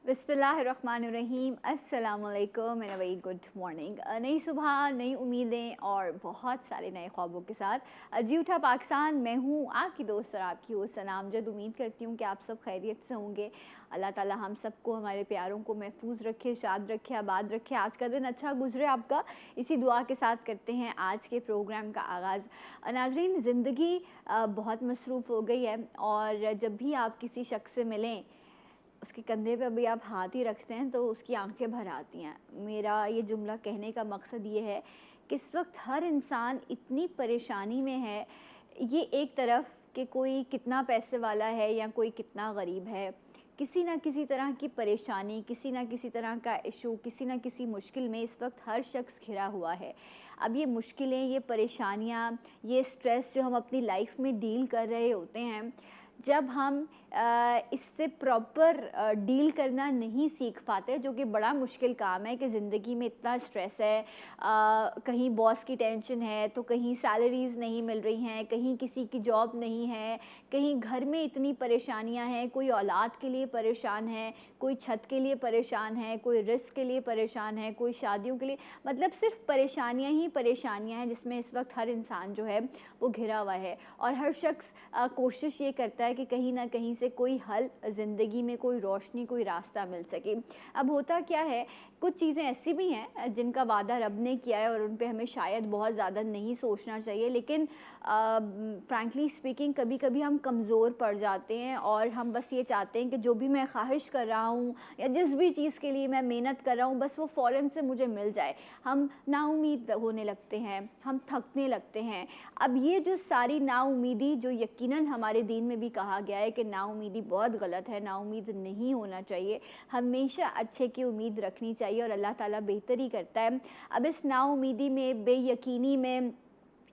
बिस्मिल्लाहिर्रहमानिर्रहीम, अस्सलामुअलैकुम and very good morning. नई सुबह, नई उम्मीदें और बहुत सारे नए ख्वाबों के साथ जी उठा पाकिस्तान। मैं हूँ आपकी दोस्त और आपकी होस्ट सना अमजद। उम्मीद करती हूँ कि आप सब खैरियत से होंगे। अल्लाह ताला हम सबको, हमारे प्यारों को महफूज रखे, शाद रखे, आबाद रखे। आज का दिन अच्छा गुजरे आपका, इसी दुआ के साथ करते हैं आज के प्रोग्राम का आगाज़। नाज़रीन, ज़िंदगी बहुत मसरूफ़ हो गई है और जब भी आप किसी शख्स से मिलें, उसके कंधे पे अभी आप हाथ ही रखते हैं तो उसकी आंखें भर आती हैं। मेरा ये जुमला कहने का मकसद ये है कि इस वक्त हर इंसान इतनी परेशानी में है। ये एक तरफ कि कोई कितना पैसे वाला है या कोई कितना गरीब है, किसी ना किसी तरह की परेशानी, किसी ना किसी तरह का इशू, किसी ना किसी मुश्किल में इस वक्त हर शख्स घिरा हुआ है। अब ये मुश्किलें, ये परेशानियाँ, ये स्ट्रेस जो हम अपनी लाइफ में डील कर रहे होते हैं, जब हम इससे प्रॉपर डील करना नहीं सीख पाते, जो कि बड़ा मुश्किल काम है कि ज़िंदगी में इतना स्ट्रेस है, कहीं बॉस की टेंशन है तो कहीं सैलरीज़ नहीं मिल रही हैं, कहीं किसी की जॉब नहीं है, कहीं घर में इतनी परेशानियां हैं, कोई औलाद के लिए परेशान है, कोई छत के लिए परेशान है, कोई रिस्क के लिए परेशान है, कोई शादियों के लिए, मतलब सिर्फ परेशानियां ही परेशानियां हैं जिसमें इस वक्त हर इंसान जो है वो घिरा हुआ है। और हर शख्स कोशिश ये करता है कि कहीं ना कहीं से कोई हल, ज़िंदगी में कोई रोशनी, कोई रास्ता मिल सके। अब होता क्या है, कुछ चीज़ें ऐसी भी हैं जिनका वादा रब ने किया है और उन पे हमें शायद बहुत ज़्यादा नहीं सोचना चाहिए, लेकिन फ्रैंकली स्पीकिंग कभी कभी हम कमज़ोर पड़ जाते हैं और हम बस ये चाहते हैं कि जो भी मैं ख्वाहिश कर रहा हूँ या जिस भी चीज़ के लिए मैं मेहनत कर रहा हूँ बस वो फ़ौरन से मुझे मिल जाए। हम नाउम्मीद होने लगते हैं, हम थकने लगते हैं। अब ये जो सारी नाउम्मीदी, जो यकीनन हमारे दीन में भी कहा गया है कि नाउम्मीदी बहुत गलत है, नाउम्मीद नहीं होना चाहिए, हमेशा अच्छे की उम्मीद रखनी चाहिए और अल्लाह ताला बेहतर ही करता है। अब इस नाउम्मीदी में, बेयकीनी में,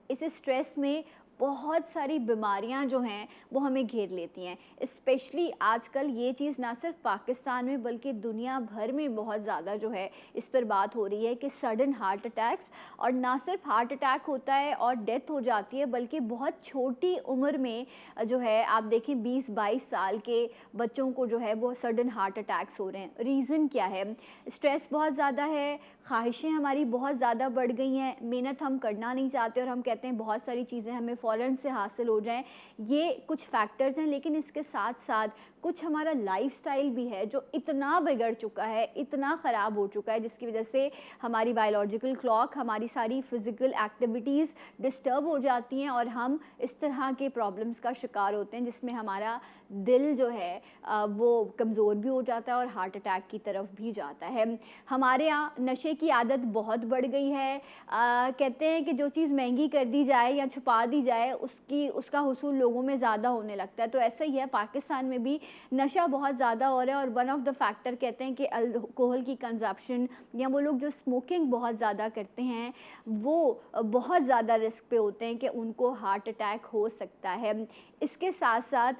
इस स्ट्रेस में बहुत सारी बीमारियां जो हैं वो हमें घेर लेती हैं। स्पेशली आजकल ये चीज़ ना सिर्फ पाकिस्तान में बल्कि दुनिया भर में बहुत ज़्यादा जो है इस पर बात हो रही है कि सडन हार्ट अटैक्स, और ना सिर्फ हार्ट अटैक होता है और डेथ हो जाती है बल्कि बहुत छोटी उम्र में जो है आप देखें 20-22 साल के बच्चों को जो है वो सडन हार्ट अटैक्स हो रहे हैं। रीज़न क्या है? स्ट्रेस बहुत ज़्यादा है, ख्वाहिशें हमारी बहुत ज़्यादा बढ़ गई हैं, मेहनत हम करना नहीं चाहते और हम कहते हैं बहुत सारी चीज़ें हमें फ़ौरन से हासिल हो जाएं। ये कुछ फैक्टर्स हैं, लेकिन इसके साथ साथ कुछ हमारा लाइफस्टाइल भी है जो इतना बिगड़ चुका है, इतना ख़राब हो चुका है, जिसकी वजह से हमारी बायोलॉजिकल क्लॉक, हमारी सारी फ़िज़िकल एक्टिविटीज़ डिस्टर्ब हो जाती हैं और हम इस तरह के प्रॉब्लम्स का शिकार होते हैं जिसमें हमारा दिल जो है वो कमज़ोर भी हो जाता है और हार्ट अटैक की तरफ भी जाता है। हमारे यहाँ नशे की आदत बहुत बढ़ गई है। कहते हैं कि जो चीज़ महंगी कर दी जाए या छुपा दी जाए उसका हुसूल लोगों में ज़्यादा होने लगता है। तो ऐसा ही है, पाकिस्तान में भी नशा बहुत ज़्यादा हो रहा है और वन ऑफ द फैक्टर कहते हैं कि अल्कोहल की कंजप्शन, या वो लोग जो स्मोकिंग बहुत ज़्यादा करते हैं वो बहुत ज़्यादा रिस्क पे होते हैं कि उनको हार्ट अटैक हो सकता है। इसके साथ साथ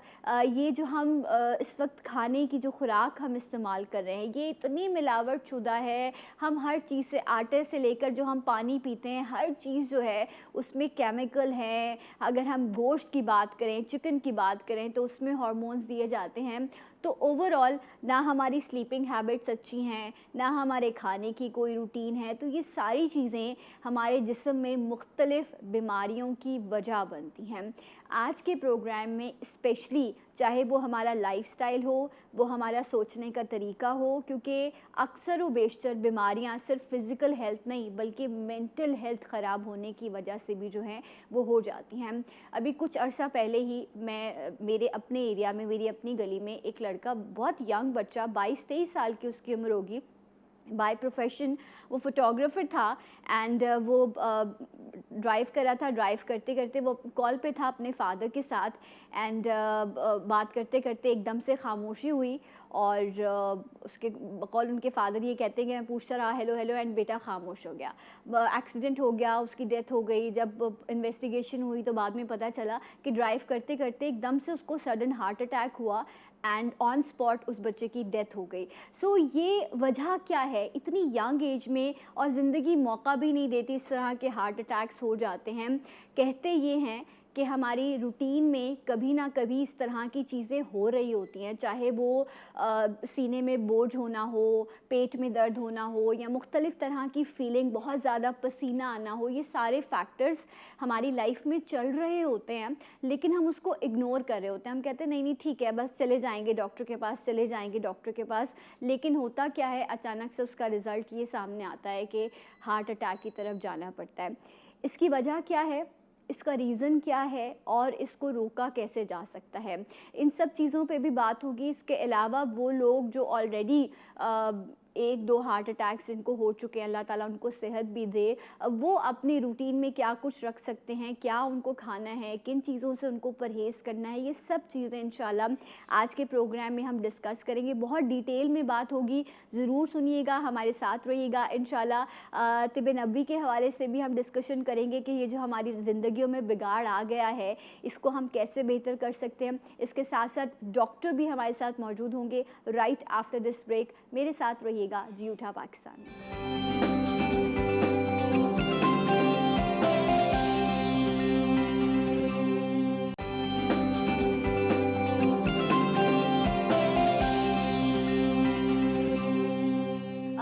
ये जो हम इस वक्त खाने की जो खुराक हम इस्तेमाल कर रहे हैं ये इतनी मिलावट शुदा है। हम हर चीज़ से, आटे से लेकर जो हम पानी पीते हैं, हर चीज़ जो है उसमें केमिकल हैं। अगर हम गोश्त की बात करें, चिकन की बात करें तो उसमें हार्मोन्स दिए जाते हैं। तो ओवरऑल ना हमारी स्लीपिंग हैबिट्स अच्छी हैं, ना हमारे खाने की कोई रूटीन है। तो ये सारी चीज़ें हमारे जिस्म में मुख्तलिफ़ बीमारियों की वजह बनती हैं। आज के प्रोग्राम में स्पेशली, चाहे वो हमारा लाइफस्टाइल हो, वो हमारा सोचने का तरीका हो, क्योंकि अक्सर व बेशतर बीमारियां सिर्फ फ़िज़िकल हेल्थ नहीं बल्कि मेंटल हेल्थ ख़राब होने की वजह से भी जो हैं वो हो जाती हैं। अभी कुछ अर्सा पहले ही मेरे अपने एरिया में, मेरी अपनी गली में एक लड़का, बहुत यंग बच्चा, 22-23 साल की उसकी उम्र होगी, बाय प्रोफेशन वो फ़ोटोग्राफ़र था एंड वो ड्राइव कर रहा था। ड्राइव करते करते वो कॉल पे था अपने फ़ादर के साथ एंड बात करते करते एकदम से खामोशी हुई और उसके कॉल, उनके फ़ादर ये कहते हैं कि मैं पूछता रहा हेलो हेलो एंड बेटा खामोश हो गया। एक्सीडेंट हो गया, उसकी डेथ हो गई। जब इन्वेस्टिगेशन हुई तो बाद में पता चला कि ड्राइव करते करते एकदम से उसको सडन हार्ट अटैक हुआ एंड ऑन स्पॉट उस बच्चे की डेथ हो गई। सो ये वजह क्या है? इतनी यंग एज में, और ज़िंदगी मौका भी नहीं देती, इस तरह के हार्ट अटैक्स हो जाते हैं। कहते ये हैं कि हमारी रूटीन में कभी ना कभी इस तरह की चीज़ें हो रही होती हैं, चाहे वो सीने में बोझ होना हो, पेट में दर्द होना हो, या मुख्तलिफ़ तरह की फ़ीलिंग, बहुत ज़्यादा पसीना आना हो। ये सारे फैक्टर्स हमारी लाइफ में चल रहे होते हैं, लेकिन हम उसको इग्नोर कर रहे होते हैं। हम कहते हैं नहीं नहीं ठीक है, बस चले जाएंगे डॉक्टर के पास, चले जाएंगे डॉक्टर के पास। लेकिन होता क्या है, अचानक से उसका रिज़ल्ट ये सामने आता है कि हार्ट अटैक की तरफ जाना पड़ता है। इसकी वजह क्या है, इसका रीज़न क्या है, और इसको रोका कैसे जा सकता है, इन सब चीज़ों पे भी बात होगी। इसके अलावा वो लोग जो ऑलरेडी 1-2 हार्ट अटैक्स जिनको हो चुके हैं, अल्लाह ताला उनको सेहत भी दे, वो अपनी रूटीन में क्या कुछ रख सकते हैं, क्या उनको खाना है, किन चीज़ों से उनको परहेज़ करना है, ये सब चीज़ें इंशाल्लाह आज के प्रोग्राम में हम डिस्कस करेंगे। बहुत डिटेल में बात होगी, ज़रूर सुनिएगा, हमारे साथ रहिएगा। इंशाल्लाह तिब नबवी के हवाले से भी हम डिस्कशन करेंगे कि ये जो हमारी ज़िंदगियों में बिगाड़ आ गया है, इसको हम कैसे बेहतर कर सकते हैं। इसके साथ साथ डॉक्टर भी हमारे साथ मौजूद होंगे राइट आफ्टर दिस ब्रेक। मेरे साथ रहिएगा जी उठा Pakistan.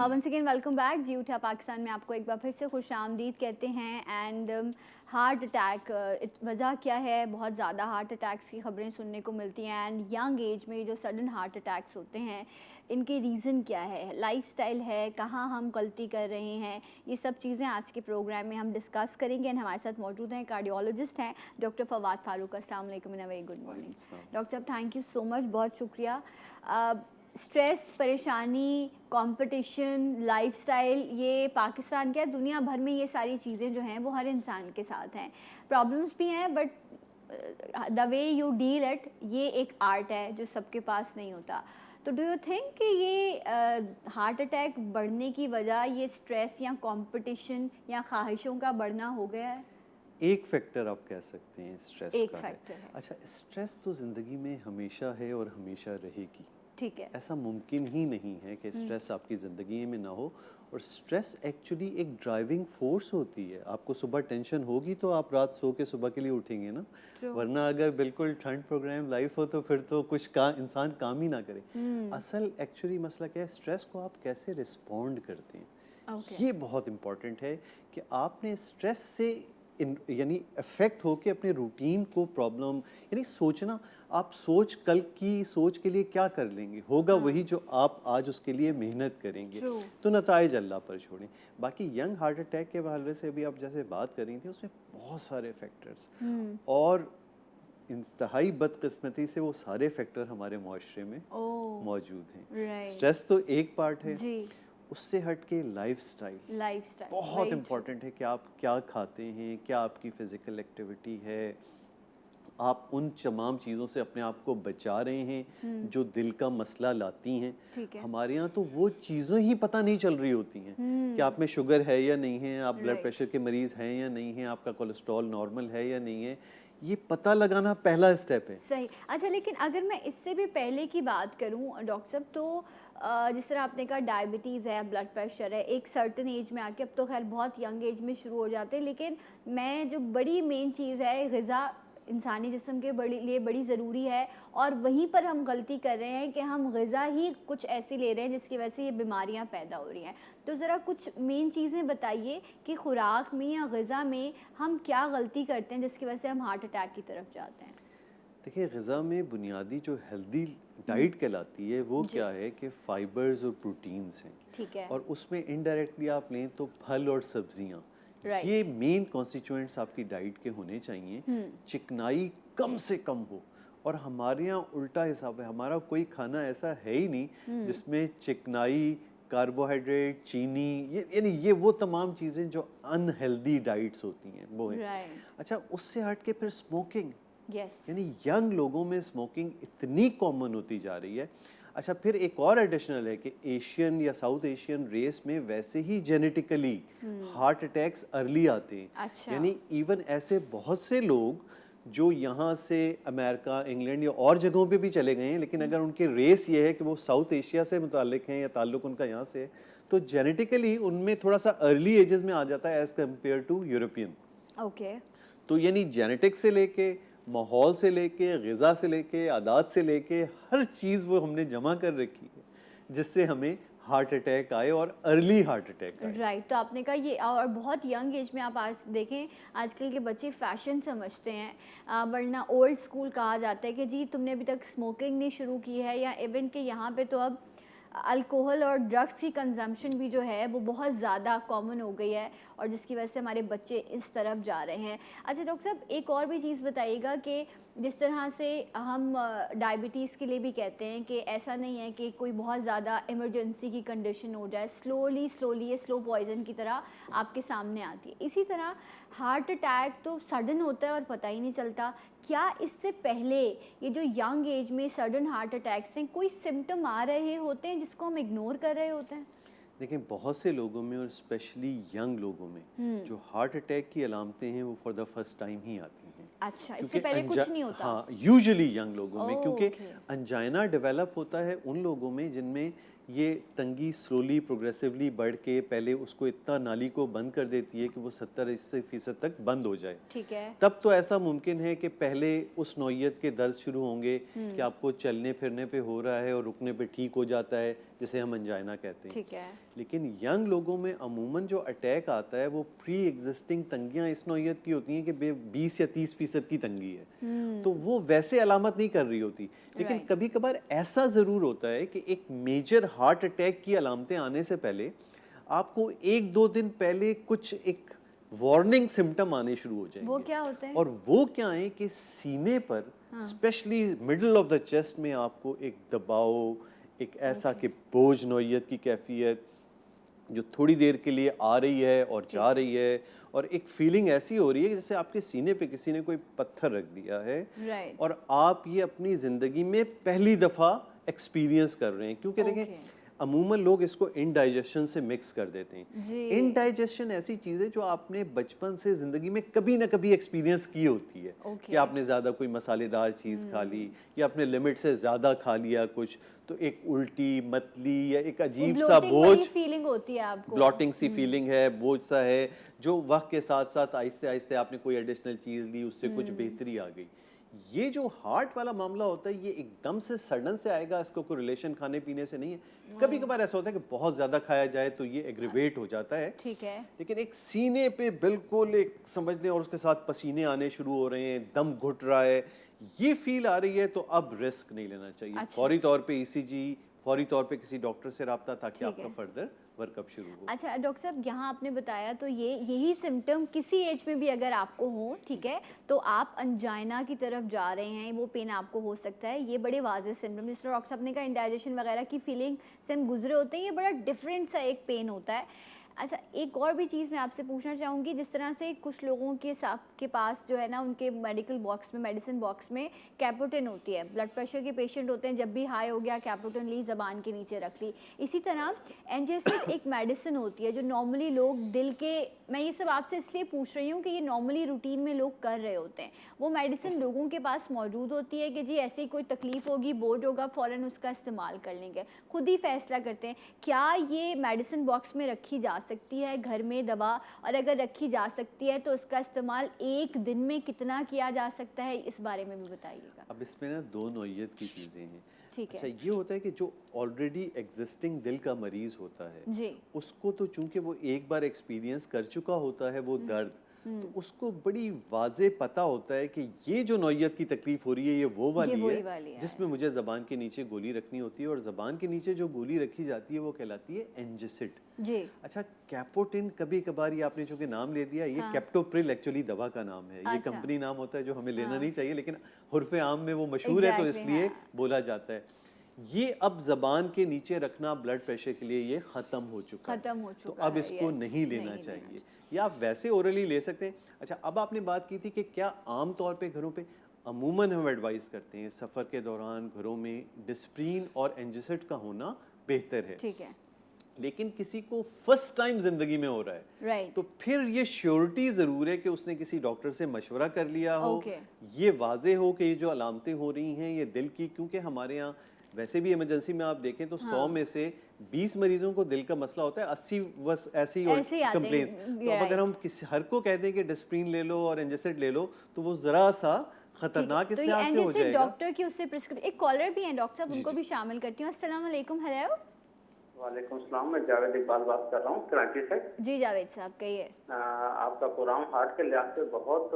Once again welcome back जी उठा पाकिस्तान में, आपको एक बार फिर से खुश आमदीद कहते हैं। एंड हार्ट अटैक, वजह क्या है, बहुत ज़्यादा हार्ट अटैक्स की ख़बरें सुनने को मिलती हैं। एंड यंग एज में जो सडन हार्ट अटैक्स होते हैं, इनके रीज़न क्या है, लाइफस्टाइल है, कहाँ हम गलती कर रहे हैं, ये सब चीज़ें आज के प्रोग्राम में हम डिस्कस करेंगे। एंड हमारे साथ मौजूद हैं कार्डियोलॉजिस्ट हैं डॉक्टर फवाद फारूक। अस्सलाम वालेकुम and very good morning doctor साहब, थैंक यू सो मच, बहुत शुक्रिया। स्ट्रेस, परेशानी, कंपटीशन, लाइफस्टाइल, ये पाकिस्तान क्या दुनिया भर में ये सारी चीज़ें जो हैं वो हर इंसान के साथ हैं। प्रॉब्लम्स भी हैं, but the way you deal it, ये एक आर्ट है जो सबके पास नहीं होता। तो डू यू थिंक कि ये हार्ट अटैक बढ़ने की वजह ये स्ट्रेस या कंपटीशन या ख्वाहिशों का बढ़ना हो गया है? एक फैक्टर आप कह सकते हैं स्ट्रेस एक का फैक्टर है। अच्छा, स्ट्रेस तो ज़िंदगी में हमेशा है और हमेशा रहेगी। ठीक है। ऐसा मुमकिन ही नहीं है कि स्ट्रेस आपकी ज़िंदगी में ना हो। और स्ट्रेस एक्चुअली एक ड्राइविंग फोर्स होती है। आपको सुबह टेंशन होगी तो आप रात सो के सुबह के लिए उठेंगे ना, वरना अगर बिल्कुल ठंड प्रोग्राम लाइफ हो तो फिर तो कुछ इंसान काम ही ना करे। असल एक्चुअली मसला क्या है, स्ट्रेस को आप कैसे रिस्पॉन्ड करते हैं, ये बहुत इम्पॉर्टेंट है कि आपने स्ट्रेस से यानी अफेक्ट होके अपने रूटीन को प्रॉब्लम यानी सोचना, आप कल की सोच के लिए क्या कर लेंगे, होगा वही जो आप आज उसके लिए मेहनत करेंगे। तो नताइज अल्लाह पर छोड़ें। बाकी यंग हार्ट अटैक के हवाले से भी आप जैसे बात कर रही थी, उसमें बहुत सारे फैक्टर्स और इंतहाई बदकिस्मती से वो सारे फैक्टर हमारे मुआशरे में मौजूद हैं। स्ट्रेस तो एक पार्ट है जी। उससे हट के लाइफस्टाइल बहुत इम्पॉर्टेंट है कि आप क्या खाते हैं, क्या आपकी फ़िज़िकल एक्टिविटी है, आप उन तमाम चीज़ों से अपने आप को बचा रहे हैं जो दिल का मसला लाती हैं। हमारे यहाँ तो वो चीज़ें ही पता नहीं चल रही होती हैं कि आप में शुगर है या नहीं है, आप ब्लड प्रेशर के मरीज़ हैं या नहीं हैं, आपका कोलेस्ट्रॉल नॉर्मल है या नहीं है, ये पता लगाना पहला स्टेप है। सही। अच्छा, लेकिन अगर मैं इससे भी पहले की बात करूं डॉक्टर साहब, तो जिस तरह आपने कहा डायबिटीज़ है, ब्लड प्रेशर है, एक सर्टन एज में आके, अब तो खैर बहुत यंग एज में शुरू हो जाते हैं, लेकिन मैं जो बड़ी मेन चीज़ है, ग़िज़ा इंसानी जिस्म के लिए बड़ी ज़रूरी है। और वहीं पर हम गलती कर रहे हैं कि हम ग़िज़ा ही कुछ ऐसी ले रहे हैं जिसकी वजह से ये बीमारियां पैदा हो रही हैं। तो ज़रा कुछ मेन चीज़ें बताइए कि खुराक में या ग़िज़ा में हम क्या गलती करते हैं जिसकी वजह से हम हार्ट अटैक की तरफ जाते हैं। देखिए, ग़िज़ा में बुनियादी जो हेल्दी डाइट कहलाती है वो क्या है कि फ़ाइबर्स और प्रोटीन्स हैं। ठीक है। और उसमें इनडायरेक्टली आप लें तो फल और सब्जियाँ, ये मेन कॉन्स्टिट्यूएंट्स आपकी डाइट के होने चाहिए। चिकनाई कम से कम हो। और हमारे यहाँ उल्टा हिसाब है, हमारा कोई खाना ऐसा है ही नहीं जिसमें चिकनाई, कार्बोहाइड्रेट, चीनी, यानी ये वो तमाम चीज़ें जो अनहेल्दी डाइट्स होती हैं वो है। अच्छा, उससे हट के फिर स्मोकिंग, यानी यंग लोगों में स्मोकिंग इतनी कॉमन होती जा रही है। अच्छा, फिर एक और एडिशनल है कि एशियन या साउथ एशियन रेस में वैसे ही जेनेटिकली हार्ट अटैक्स अर्ली आते हैं। अच्छा। यानी इवन ऐसे बहुत से लोग जो यहाँ से अमेरिका, इंग्लैंड या और जगहों पे भी चले गए हैं, लेकिन अगर उनके रेस ये है कि वो साउथ एशिया से मुतालिक हैं या ताल्लुक़ उनका यहाँ से है, तो जेनेटिकली उनमें थोड़ा सा अर्ली एजेस में आ जाता है as compared to European. Okay. तो यानी जेनेटिक्स से लेके, माहौल से लेके, ग़िज़ा से लेके, आदात से लेके, हर चीज़ वो हमने जमा कर रखी है जिससे हमें हार्ट अटैक आए और अर्ली हार्ट अटैक आए। राइट, तो आपने कहा ये, और बहुत यंग एज में आप आज देखें आजकल के बच्चे फैशन समझते हैं, वरना ओल्ड स्कूल कहा जाता है कि जी तुमने अभी तक स्मोकिंग नहीं शुरू की है, या इवन के यहाँ पे तो अब अल्कोहल और ड्रग्स की कंजम्पशन भी जो है वो बहुत ज़्यादा कॉमन हो गई है, और जिसकी वजह से हमारे बच्चे इस तरफ जा रहे हैं। अच्छा डॉक्टर साहब, एक और भी चीज़ बताइएगा कि जिस तरह से हम डायबिटीज़ के लिए भी कहते हैं कि ऐसा नहीं है कि कोई बहुत ज़्यादा इमरजेंसी की कंडीशन हो जाए, स्लोली स्लोली ये स्लो पॉइजन की तरह आपके सामने आती है। इसी तरह हार्ट अटैक तो सडन होता है और पता ही नहीं चलता। क्या इससे पहले ये जो यंग एज में सडन हार्ट अटैक्स हैं, कोई सिम्टम आ रहे होते हैं जिसको हम इग्नोर कर रहे होते हैं? देखिए, बहुत से लोगों में और स्पेशली यंग लोगों में जो हार्ट अटैक की अलामतें हैं वो फॉर द फर्स्ट टाइम ही आती हैं। अच्छा, इससे पहले कुछ नहीं होता? हाँ, यूजुअली यंग लोगों में, क्योंकि ओके। अंजाइना डेवलप होता है उन लोगों में जिनमें ये तंगी स्लोली प्रोग्रेसिवली बढ़ के पहले उसको इतना नाली को बंद कर देती है कि वो 70-80% तक बंद हो जाए। ठीक है। तब तो ऐसा मुमकिन है कि पहले उस नौइयत के दर्द शुरू होंगे कि आपको चलने फिरने पे हो रहा है और रुकने पे ठीक हो जाता है, जिसे हम अंजाइना कहते हैं। ठीक है। लेकिन यंग लोगों में अमूमन जो अटैक आता है वो प्री एग्जिस्टिंग तंगियां इस नौइयत की होती हैं कि 20 या 30% की तंगी है, तो वो वैसे अलामत नहीं कर रही होती। लेकिन Right. कभी कभार ऐसा ज़रूर होता है कि एक मेजर हार्ट अटैक की अलामतें आने से पहले आपको 1-2 दिन पहले कुछ एक वार्निंग सिम्टम आने शुरू हो जाएंगे। वो क्या होते हैं? और वो क्या है कि सीने पर specially middle of the chest में आपको एक दबाव, एक ऐसा कि बोझ नौइयत की कैफियत जो थोड़ी देर के लिए आ रही है और जा रही है, और एक फीलिंग ऐसी हो रही है जैसे आपके सीने पे किसी ने कोई पत्थर रख दिया है। राइट। और आप ये अपनी ज़िंदगी में पहली दफ़ा एक्सपीरियंस कर रहे हैं, क्योंकि देखें अमूमन लोग इसको इनडाइजेशन से मिक्स कर देते हैं। इनडाइजेशन ऐसी चीज़ है जो आपने बचपन से ज़िंदगी में कभी ना कभी एक्सपीरियंस की होती है कि आपने ज़्यादा कोई मसालेदार चीज़ खा ली या आपने लिमिट से ज़्यादा खा लिया कुछ, तो एक उल्टी मतली या एक अजीब सा बोझ फीलिंग होती है आपको, ब्लॉटिंग सी फीलिंग है, बोझ सा है, जो वक्त के साथ साथ आहिस्ते आहिस्ते आपने कोई एडिशनल चीज़ ली, उससे कुछ बेहतरी आ गई। ये जो हार्ट वाला मामला होता है ये एकदम से सडन से आएगा, इसको कोई रिलेशन खाने पीने से नहीं है। कभी कभार ऐसा होता है कि बहुत ज़्यादा खाया जाए तो ये एग्रीवेट हो जाता है। ठीक है। लेकिन एक सीने पे बिल्कुल एक समझ लें और उसके साथ पसीने आने शुरू हो रहे हैं, दम घुट रहा है, ये फील आ रही है, तो अब रिस्क नहीं लेना चाहिए। अच्छा। फौरी तौर पे ईसीजी, फौरी तौर पे किसी डॉक्टर से रब्ता, ताकि आपका फर्दर वर्कअप शुरू हो। अच्छा डॉक्टर साहब, यहाँ आपने बताया तो यही सिम्टम किसी एज में भी अगर आपको हो, ठीक है, तो आप अंजाइना की तरफ जा रहे हैं, वो पेन आपको हो सकता है। ये बड़े वाज़ेह सिम्टम, जिस तरह डॉक्टर साहब ने कहा इंडाइजेशन वगैरह की फीलिंग से हम गुजरे होते हैं, ये बड़ा डिफरेंट सा एक पेन होता है। अच्छा, एक और भी चीज़ मैं आपसे पूछना चाहूँगी, जिस तरह से कुछ लोगों के पास जो है ना, उनके मेडिकल बॉक्स में, मेडिसिन बॉक्स में कैप्टोटिन होती है। ब्लड प्रेशर के पेशेंट होते हैं, जब भी हाई हो गया कैप्टोटिन ली, ज़बान के नीचे रख ली। इसी तरह एंजेसिड एक मेडिसिन होती है जो नॉर्मली लोग दिल के, मैं ये सब आपसे इसलिए पूछ रही हूँ कि ये नॉर्मली रूटीन में लोग कर रहे होते हैं। वो मेडिसिन लोगों के पास मौजूद होती है कि जी ऐसी कोई तकलीफ़ होगी, बोझ होगा, फ़ौरन उसका इस्तेमाल कर लेंगे, खुद ही फैसला करते हैं। क्या ये मेडिसिन बॉक्स में रखी जा सकती है घर में दवा, और अगर रखी जा सकती है तो उसका इस्तेमाल एक दिन में कितना किया जा सकता है, इस बारे में भी बताइएगा। अब इसमें ना दो नौइयत की चीज़ें हैं। ठीक है। अच्छा, ये होता है कि जो ऑलरेडी एग्जिस्टिंग दिल का मरीज़ होता है जी, उसको तो चूंकि वो एक बार एक्सपीरियंस कर चुका होता है वो दर्द, तो उसको बड़ी वाजे पता होता है कि ये जो नौइयत की तकलीफ हो रही है ये वो वाली है जिसमें मुझे ज़बान के नीचे गोली रखनी होती है, और ज़बान के नीचे जो गोली रखी जाती है वो कहलाती है एंजेसिड। जी। अच्छा, कैपोटिन कभी कभार, ये आपने चूंकि नाम ले दिया, ये कैप्टोप्रिल एक्चुअली दवा का नाम है। ये कंपनी नाम होता है जो हमें लेना नहीं चाहिए, लेकिन हुर्फ़े आम में वो मशहूर है तो इसलिए बोला जाता है। ये अब ज़बान के नीचे रखना ब्लड प्रेशर के लिए ये ख़त्म हो चुका है, तो अब इसको नहीं लेना चाहिए, या आप वैसे ओरली ले सकते हैं। अच्छा, अब आपने बात की थी कि क्या आम तौर पे घरों पे अमूमन हम एडवाइस करते हैं सफ़र के दौरान घरों में डिस्प्रीन और एंजेसिड का होना बेहतर है। ठीक है। लेकिन किसी को फर्स्ट टाइम जिंदगी में हो रहा है, राइट, तो फिर ये श्योरिटी ज़रूर है कि उसने किसी डॉक्टर से मशवरा कर लिया हो, ये वाजे हो कि ये जो अलामतें हो रही हैं ये दिल की, क्योंकि हमारे यहाँ वैसे भी इमरजेंसी में आप देखें तो 100 में से 20 मरीजों को दिल का मसला होता है, 80 बस ऐसे ही कंप्लेंट्स। तो अब अगर हम किसी हर को कहते हैं कि डिस्प्रिन ले लो और एंजासिड ले लो तो वो जरा सा खतरनाक इस लिहाज से हो जाएगा। डॉक्टर की उससे प्रिस्क्रिप्शन। एक कॉलर भी है डॉक्टर साहब, उनको भी शामिल करती हूँ। अस्सलाम वालेकुम। हेलो। वालेकुम सलाम, मैं जावेद इकबाल बात कर रहा हूँ कराची से। जी जावेद साहब कहिए। आपका प्रोग्राम हार्ट के लिहाज से बहुत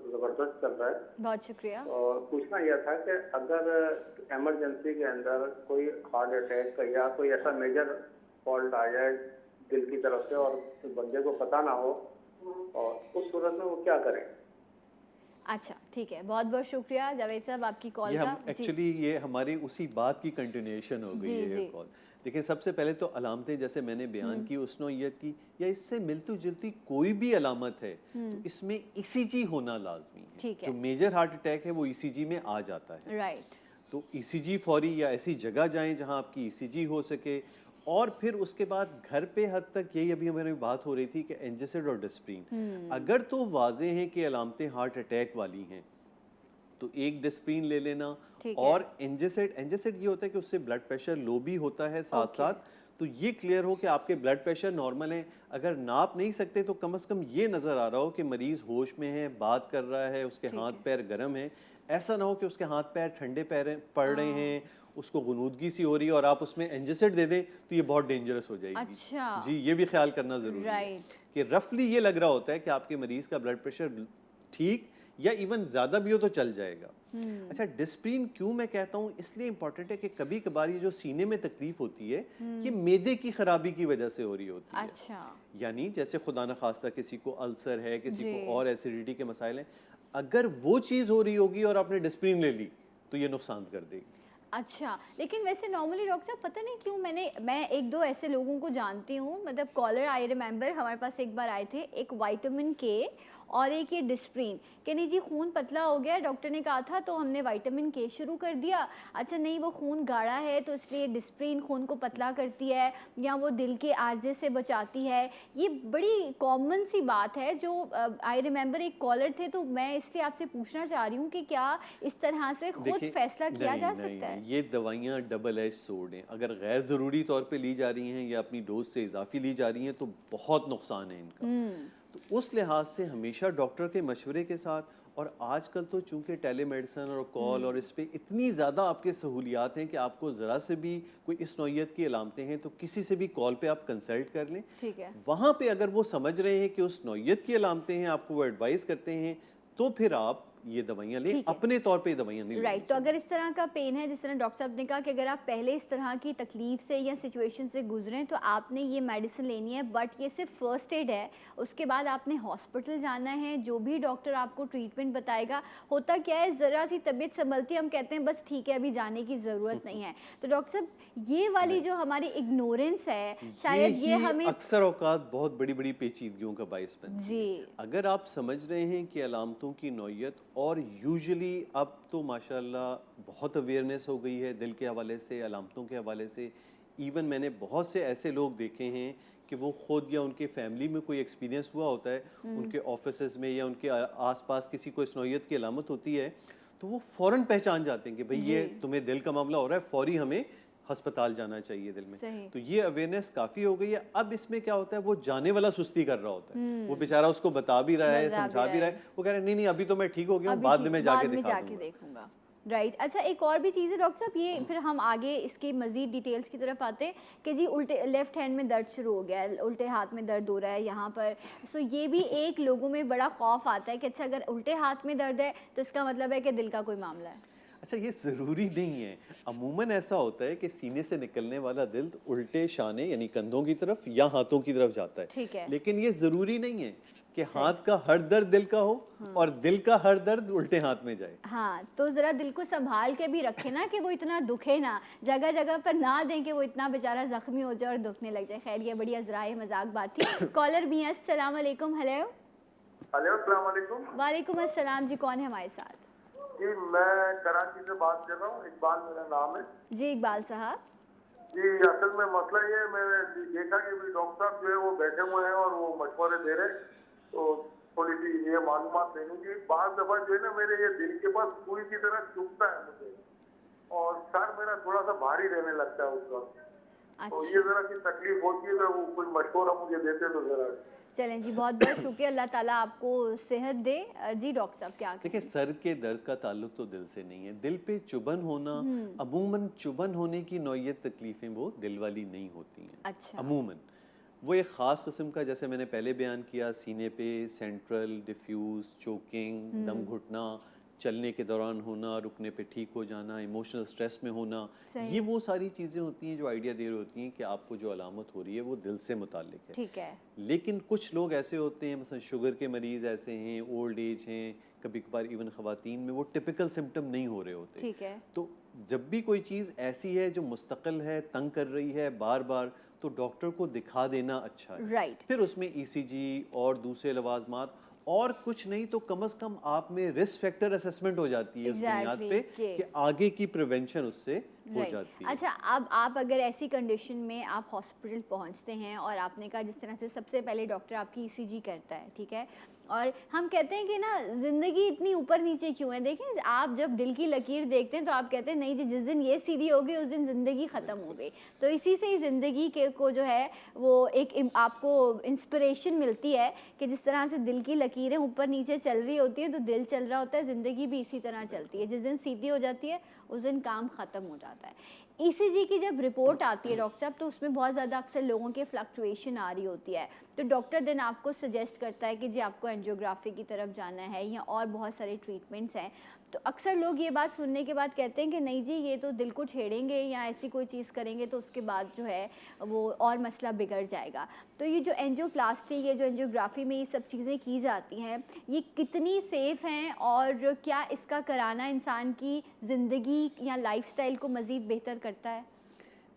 ज़बरदस्त चल रहा है। बहुत शुक्रिया। और पूछना यह था कि अगर इमरजेंसी के अंदर कोई हार्ट अटैक या कोई ऐसा मेजर फॉल्ट आ जाए दिल की तरफ से और बंदे को पता ना हो, और उस सूरत में वो क्या करें? अच्छा ठीक है, बहुत बहुत शुक्रिया जावेद साहब आपकी कॉल का। एक्चुअली ये हमारी उसी बात की कंटिन्यूएशन हो गई है ये कॉल। देखिए सबसे पहले तो अलामतें जैसे मैंने बयान की उस नौइयत की या इससे मिलती जुलती कोई भी अलामत है तो इसमें ईसीजी होना लाजमी है। जो मेजर हार्ट अटैक है वो ईसीजी में आ जाता है। राइट। तो ईसीजी फौरी या ऐसी जगह जाएं जहां आपकी ईसीजी हो सके, और फिर उसके बाद घर पे हद तक यही अभी हमारी बात हो रही थी कि एंजासिड और डिस्प्रिन अगर तो वाजे हैं कि अलामतें हार्ट अटैक वाली हैं तो एक डिस्प्रिन ले लेना, और एंजासिड ये होता है कि उससे ब्लड प्रेशर लो भी होता है साथ साथ। तो ये क्लियर हो कि आपके ब्लड प्रेशर नॉर्मल है। अगर नाप नहीं सकते तो कम से कम ये नज़र आ रहा हो कि मरीज़ होश में है, बात कर रहा है, उसके हाथ पैर गर्म है। ऐसा ना हो कि उसके हाथ पैर ठंडे पैर पड़ रहे हैं, उसको गुनूदगी सी हो रही है और आप उसमें एंजासिड दे दें तो ये बहुत डेंजरस हो जाएगी। अच्छा। जी ये भी ख्याल करना ज़रूरी है कि रफली ये लग रहा होता है कि आपके मरीज़ का ब्लड प्रेशर ठीक या इवन ज़्यादा भी हो तो चल जाएगा। अच्छा डिस्प्रिन क्यों मैं कहता हूँ, इसलिए इम्पोर्टेंट है कि कभी कभार ये जो सीने में तकलीफ होती है ये मैदे की खराबी की वजह से हो रही होती है। अच्छा। यानी जैसे खुदा न खास्ता किसी को अल्सर है, किसी को और एसिडिटी के मसाइल हैं, अगर वो चीज़ हो रही होगी और आपने डिस्प्रिन ले ली तो ये नुकसान कर देगी। अच्छा, लेकिन वैसे नॉर्मली डॉक्टर साहब पता नहीं क्यों मैं एक दो ऐसे लोगों को जानती हूँ, मतलब कॉलर आई रिमेंबर हमारे पास एक बार आए थे, एक विटामिन के और एक ये डिस्प्रिन कि नहीं जी खून पतला हो गया, डॉक्टर ने कहा था तो हमने विटामिन के शुरू कर दिया। अच्छा नहीं वो खून गाढ़ा है तो इसलिए डिस्प्रिन खून को पतला करती है या वो दिल के आर्जे से बचाती है। ये बड़ी कॉमन सी बात है जो आई रिमेंबर एक कॉलर थे, तो मैं इसलिए आपसे पूछना चाह रही हूँ कि क्या इस तरह से खुद फैसला किया जा सकता है? ये दवाइयाँ डबल एज सोर्ड हैं। अगर गैर ज़रूरी तौर पे ली जा रही हैं या अपनी डोज से इजाफी ली जा रही हैं तो बहुत नुकसान है इनका। तो उस लिहाज से हमेशा डॉक्टर के मशवरे के साथ, और आजकल तो चूंकि टेलीमेडिसन और कॉल और इस पे इतनी ज़्यादा आपके सहूलियात हैं कि आपको ज़रा से भी कोई इस नौइयत की अलामतें हैं तो किसी से भी कॉल पे आप कंसल्ट कर लें। ठीक है। वहाँ पे अगर वो समझ रहे हैं कि उस नौइयत की अलामतें हैं, आपको वो एडवाइस करते हैं तो फिर आप ये दवाइयाँ लें, अपने तौर पे दवाइयाँ नहीं। राइट। तो अगर इस तरह का पेन है, जिस तरह डॉक्टर साहब ने कहा कि अगर आप पहले इस तरह की तकलीफ से या सिचुएशन से गुजरें तो आपने ये मेडिसिन लेनी है, बट ये सिर्फ फर्स्ट एड है। उसके बाद आपने हॉस्पिटल जाना है, जो भी डॉक्टर आपको ट्रीटमेंट बताएगा। होता क्या है, ज़रा सी तबीयत संभलती है हम कहते हैं बस ठीक है अभी जाने की ज़रूरत नहीं है। तो डॉक्टर साहब ये वाली जो हमारी इग्नोरेंस है, शायद ये हमें अक्सर औकात बहुत बड़ी बड़ी पेचीदगियों का बाइस बनती है। अगर आप समझ रहे हैं कि अलामतों की नौइयत, और यूजुअली अब तो माशाल्लाह बहुत अवेयरनेस हो गई है दिल के हवाले से, अलामतों के हवाले से। इवन मैंने बहुत से ऐसे लोग देखे हैं कि वो खुद या उनके फैमिली में कोई एक्सपीरियंस हुआ होता है, उनके ऑफिसेज में या उनके आसपास किसी को इस नौइयत की अलामत होती है तो वो फ़ौरन पहचान जाते हैं कि भाई ये तुम्हें दिल का मामला हो रहा है, फौरी हमें अस्पताल जाना चाहिए दिल में। तो ये अवेयरनेस काफ़ी हो गई है। अब इसमें क्या होता है, वो जाने वाला सुस्ती कर रहा होता है, वो बेचारा उसको बता भी रहा है, समझा भी रहा है, वो कह रहा है नहीं अभी तो मैं ठीक हो गया हूँ, बाद में मैं जाके देखूंगा। राइट। अच्छा एक और भी चीज़ है डॉक्टर साहब, ये फिर हम आगे इसकी मज़ीद डिटेल्स की तरफ आते हैं कि जी उल्टे लेफ़्ट हैंड में दर्द शुरू हो गया है, उल्टे हाथ में दर्द हो रहा है यहाँ पर। सो ये भी एक लोगों में बड़ा खौफ आता है कि अच्छा अगर उल्टे हाथ में दर्द है तो इसका मतलब है कि दिल का कोई मामला है। अच्छा ये ज़रूरी नहीं है। अमूमन ऐसा होता है कि सीने से निकलने वाला दिल उल्टे शाने यानी कंधों की तरफ या हाथों की तरफ जाता है। ठीक है। लेकिन ये ज़रूरी नहीं है कि हाथ का हर दर्द दिल का हो और दिल का हर दर्द उल्टे हाथ में जाए। हाँ, तो ज़रा दिल को संभाल के भी रखें ना कि वो इतना दुखे ना, जगह जगह पर ना दें कि वो इतना बेचारा ज़ख्मी हो जाए और दुखने लग जाए। खैर ये बड़ी अज़राए मजाक बात थी। कॉलर भी हैं। अस्सलाम वालेकुम। हेलो। अस्सलाम वालेकुम। वालेकुम अस्सलाम। जी कौन है हमारे साथ? जी मैं कराची से बात कर रहा हूँ, इकबाल मेरा नाम है। जी इकबाल साहब। जी असल में मसला ये है, मैंने देखा कि डॉक्टर साहब जो है वो बैठे हुए हैं और वो मशवरे दे रहे हैं, तो थोड़ी सी ये मालूमात देनी थी। बार दफा जो है ना मेरे ये दिल के पास सुई की तरह चुभता है मुझे, और सर मेरा थोड़ा सा भारी रहने लगता है उस वक्त। तो ये अच्छा, जरा सी तकलीफ होती है, तो वो कोई मशवरा मुझे देते तो जरा। चलें जी, बहुत बहुत शुक्रिया, अल्लाह ताला आपको सेहत दे। जी डॉक्टर साहब क्या देखिए, कहें? सर के दर्द का ताल्लुक तो दिल से नहीं है। दिल पे चुभन होना, अमूमन चुभन होने की नौइयत तकलीफ़ें वो दिल वाली नहीं होती हैं अच्छा, अमूमन। वो एक ख़ास किस्म का, जैसे मैंने पहले बयान किया, सीने पे सेंट्रल, डिफ्यूज़, चोकिंग, दम घुटना, चलने के दौरान होना, रुकने पे ठीक हो जाना, इमोशनल स्ट्रेस में होना, सही। ये वो सारी चीज़ें होती हैं जो आइडिया दे रही होती हैं कि आपको जो अलामत हो रही है वो दिल से मुताल्लिक है। ठीक है, लेकिन कुछ लोग ऐसे होते हैं, मसलन शुगर के मरीज़ ऐसे हैं, ओल्ड एज हैं, कभी कभार इवन ख़वातीन में वो टिपिकल सिम्टम नहीं हो रहे होते। ठीक है, तो जब भी कोई चीज़ ऐसी है जो मुस्तकिल है, तंग कर रही है बार बार, तो डॉक्टर को दिखा देना अच्छा है। राइट, फिर उसमें ईसीजी और दूसरे लवाजमात, और कुछ नहीं तो कम से कम आप में रिस्क फैक्टर असेसमेंट हो जाती है उस बुनियाद Exactly, पे कि- कि आगे की प्रिवेंशन उससे हो राइट। जाती है। अच्छा, अब आप अगर ऐसी कंडीशन में आप हॉस्पिटल पहुंचते हैं और आपने कहा जिस तरह से सबसे पहले डॉक्टर आपकी ईसीजी करता है, ठीक है, और हम कहते हैं कि ना ज़िंदगी इतनी ऊपर नीचे क्यों है। देखें, आप जब दिल की लकीर देखते हैं तो आप कहते हैं नहीं जी, जिस दिन ये सीधी हो गई उस दिन ज़िंदगी ख़त्म हो गई। तो इसी से ही ज़िंदगी के को जो है वो एक आपको इंस्पिरेशन मिलती है कि जिस तरह से दिल की लकीरें ऊपर नीचे चल रही होती हैं तो दिल चल रहा होता है, ज़िंदगी भी इसी तरह चलती है। जिस दिन सीधी हो जाती है उस दिन काम ख़त्म हो जाता है। ईसीजी की जब रिपोर्ट आती है डॉक्टर साहब, तो उसमें बहुत ज़्यादा अक्सर लोगों के फ्लक्चुएशन आ रही होती है, तो डॉक्टर दिन आपको सजेस्ट करता है कि जी आपको एंजियोग्राफी की तरफ जाना है या और बहुत सारे ट्रीटमेंट्स हैं। तो अक्सर लोग ये बात सुनने के बाद कहते हैं कि नहीं जी, ये तो दिल को छेड़ेंगे या ऐसी कोई चीज़ करेंगे तो उसके बाद जो है वो और मसला बिगड़ जाएगा। तो ये जो एंजियोप्लास्टी, ये जो एंजियोग्राफी में ये सब चीज़ें की जाती हैं, ये कितनी सेफ़ हैं और क्या इसका कराना इंसान की ज़िंदगी या लाइफस्टाइल को मज़ीद बेहतर करता है?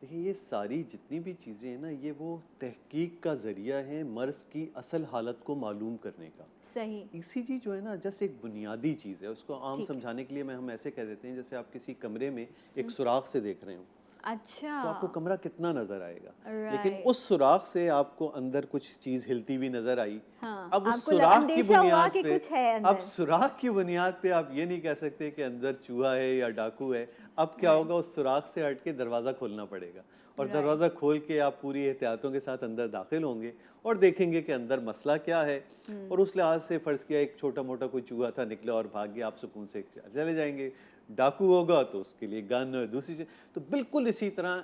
देखिए, ये सारी जितनी भी चीज़ें हैं ना, ये वो तहकीक का ज़रिया है मर्ज़ की असल हालत को मालूम करने का। सही, ईसीजी जो है ना, जस्ट एक बुनियादी चीज़ है। उसको आम ठीक है। समझाने के लिए हम ऐसे कह देते हैं, जैसे आप किसी कमरे में एक सुराख से देख रहे हो, अच्छा, तो आपको कमरा कितना नज़र आएगा, लेकिन राइट। उस सुराख से आपको अंदर कुछ चीज़ हिलती हुई नज़र आई। हाँ, अब उस आपको सुराख की अंदेशा हुआ बुनियाद कि पे, कुछ है अब अंदर। सुराख की बुनियाद पे आप ये नहीं कह सकते कि अंदर चूहा है या डाकू है। अब क्या होगा, उस सुराख से हट के दरवाज़ा खोलना पड़ेगा, और Right. दरवाज़ा खोल के आप पूरी एहतियातों के साथ अंदर दाखिल होंगे और देखेंगे कि अंदर मसला क्या है। और उस लिहाज से फ़र्ज़ किया एक छोटा मोटा कोई चूहा था, निकला और भाग गया, आप सुकून से चले जाएंगे। डाकू होगा तो उसके लिए गन और दूसरी चीज़। तो बिल्कुल इसी तरह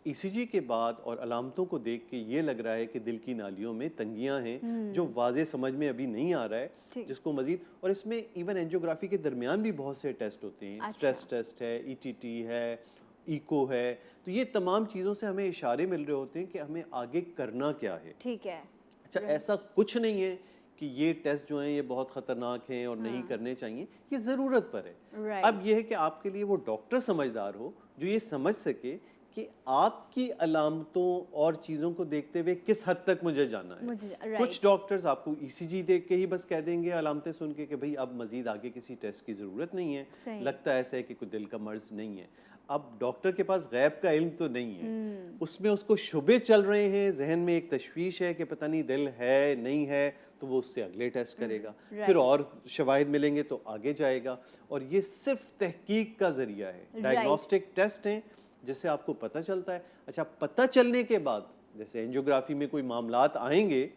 ईसीजी के बाद और अलामतों को देख के ये लग रहा है कि दिल की नालियों में तंगियां हैं, जो वाज़े समझ में अभी नहीं आ रहा है, ठीक। जिसको मज़ीद, और इसमें इवन एंजियोग्राफी के दरमियान भी बहुत से टेस्ट होते हैं। अच्छा। स्ट्रेस टेस्ट है, ईटीटी है, इको है, तो ये तमाम चीज़ों से हमें इशारे मिल रहे होते हैं कि हमें आगे करना क्या है। ठीक है, अच्छा, ऐसा कुछ नहीं है कि ये टेस्ट जो हैं ये बहुत ख़तरनाक हैं और नहीं करने चाहिए, ये ज़रूरत पर है। राइट। अब ये है कि आपके लिए वो डॉक्टर समझदार हो जो ये समझ सके कि आपकी अलामतों और चीज़ों को देखते हुए किस हद तक मुझे जाना है। मुझे कुछ राइट, डॉक्टर्स आपको ईसीजी देख के ही बस कह देंगे, अलामतें सुन के, कि भाई अब मज़ीद आगे किसी टेस्ट की ज़रूरत नहीं है, सही। लगता ऐसा है कि कोई दिल का मर्ज़ नहीं है। अब डॉक्टर के पास गैब का इल्म तो नहीं है, उसमें उसको शुबे चल रहे हैं, जहन में एक तशवीश है कि पता नहीं दिल है नहीं है, तो वो उससे अगले टेस्ट करेगा, फिर और शवाहिद मिलेंगे तो आगे जाएगा। और ये सिर्फ तहकीक का ज़रिया है, डायग्नोस्टिक टेस्ट हैं जिससे आपको पता चलता है। अच्छा, पता चलने के बाद जैसे एंजियोग्राफी में कोई मामलात आएंगे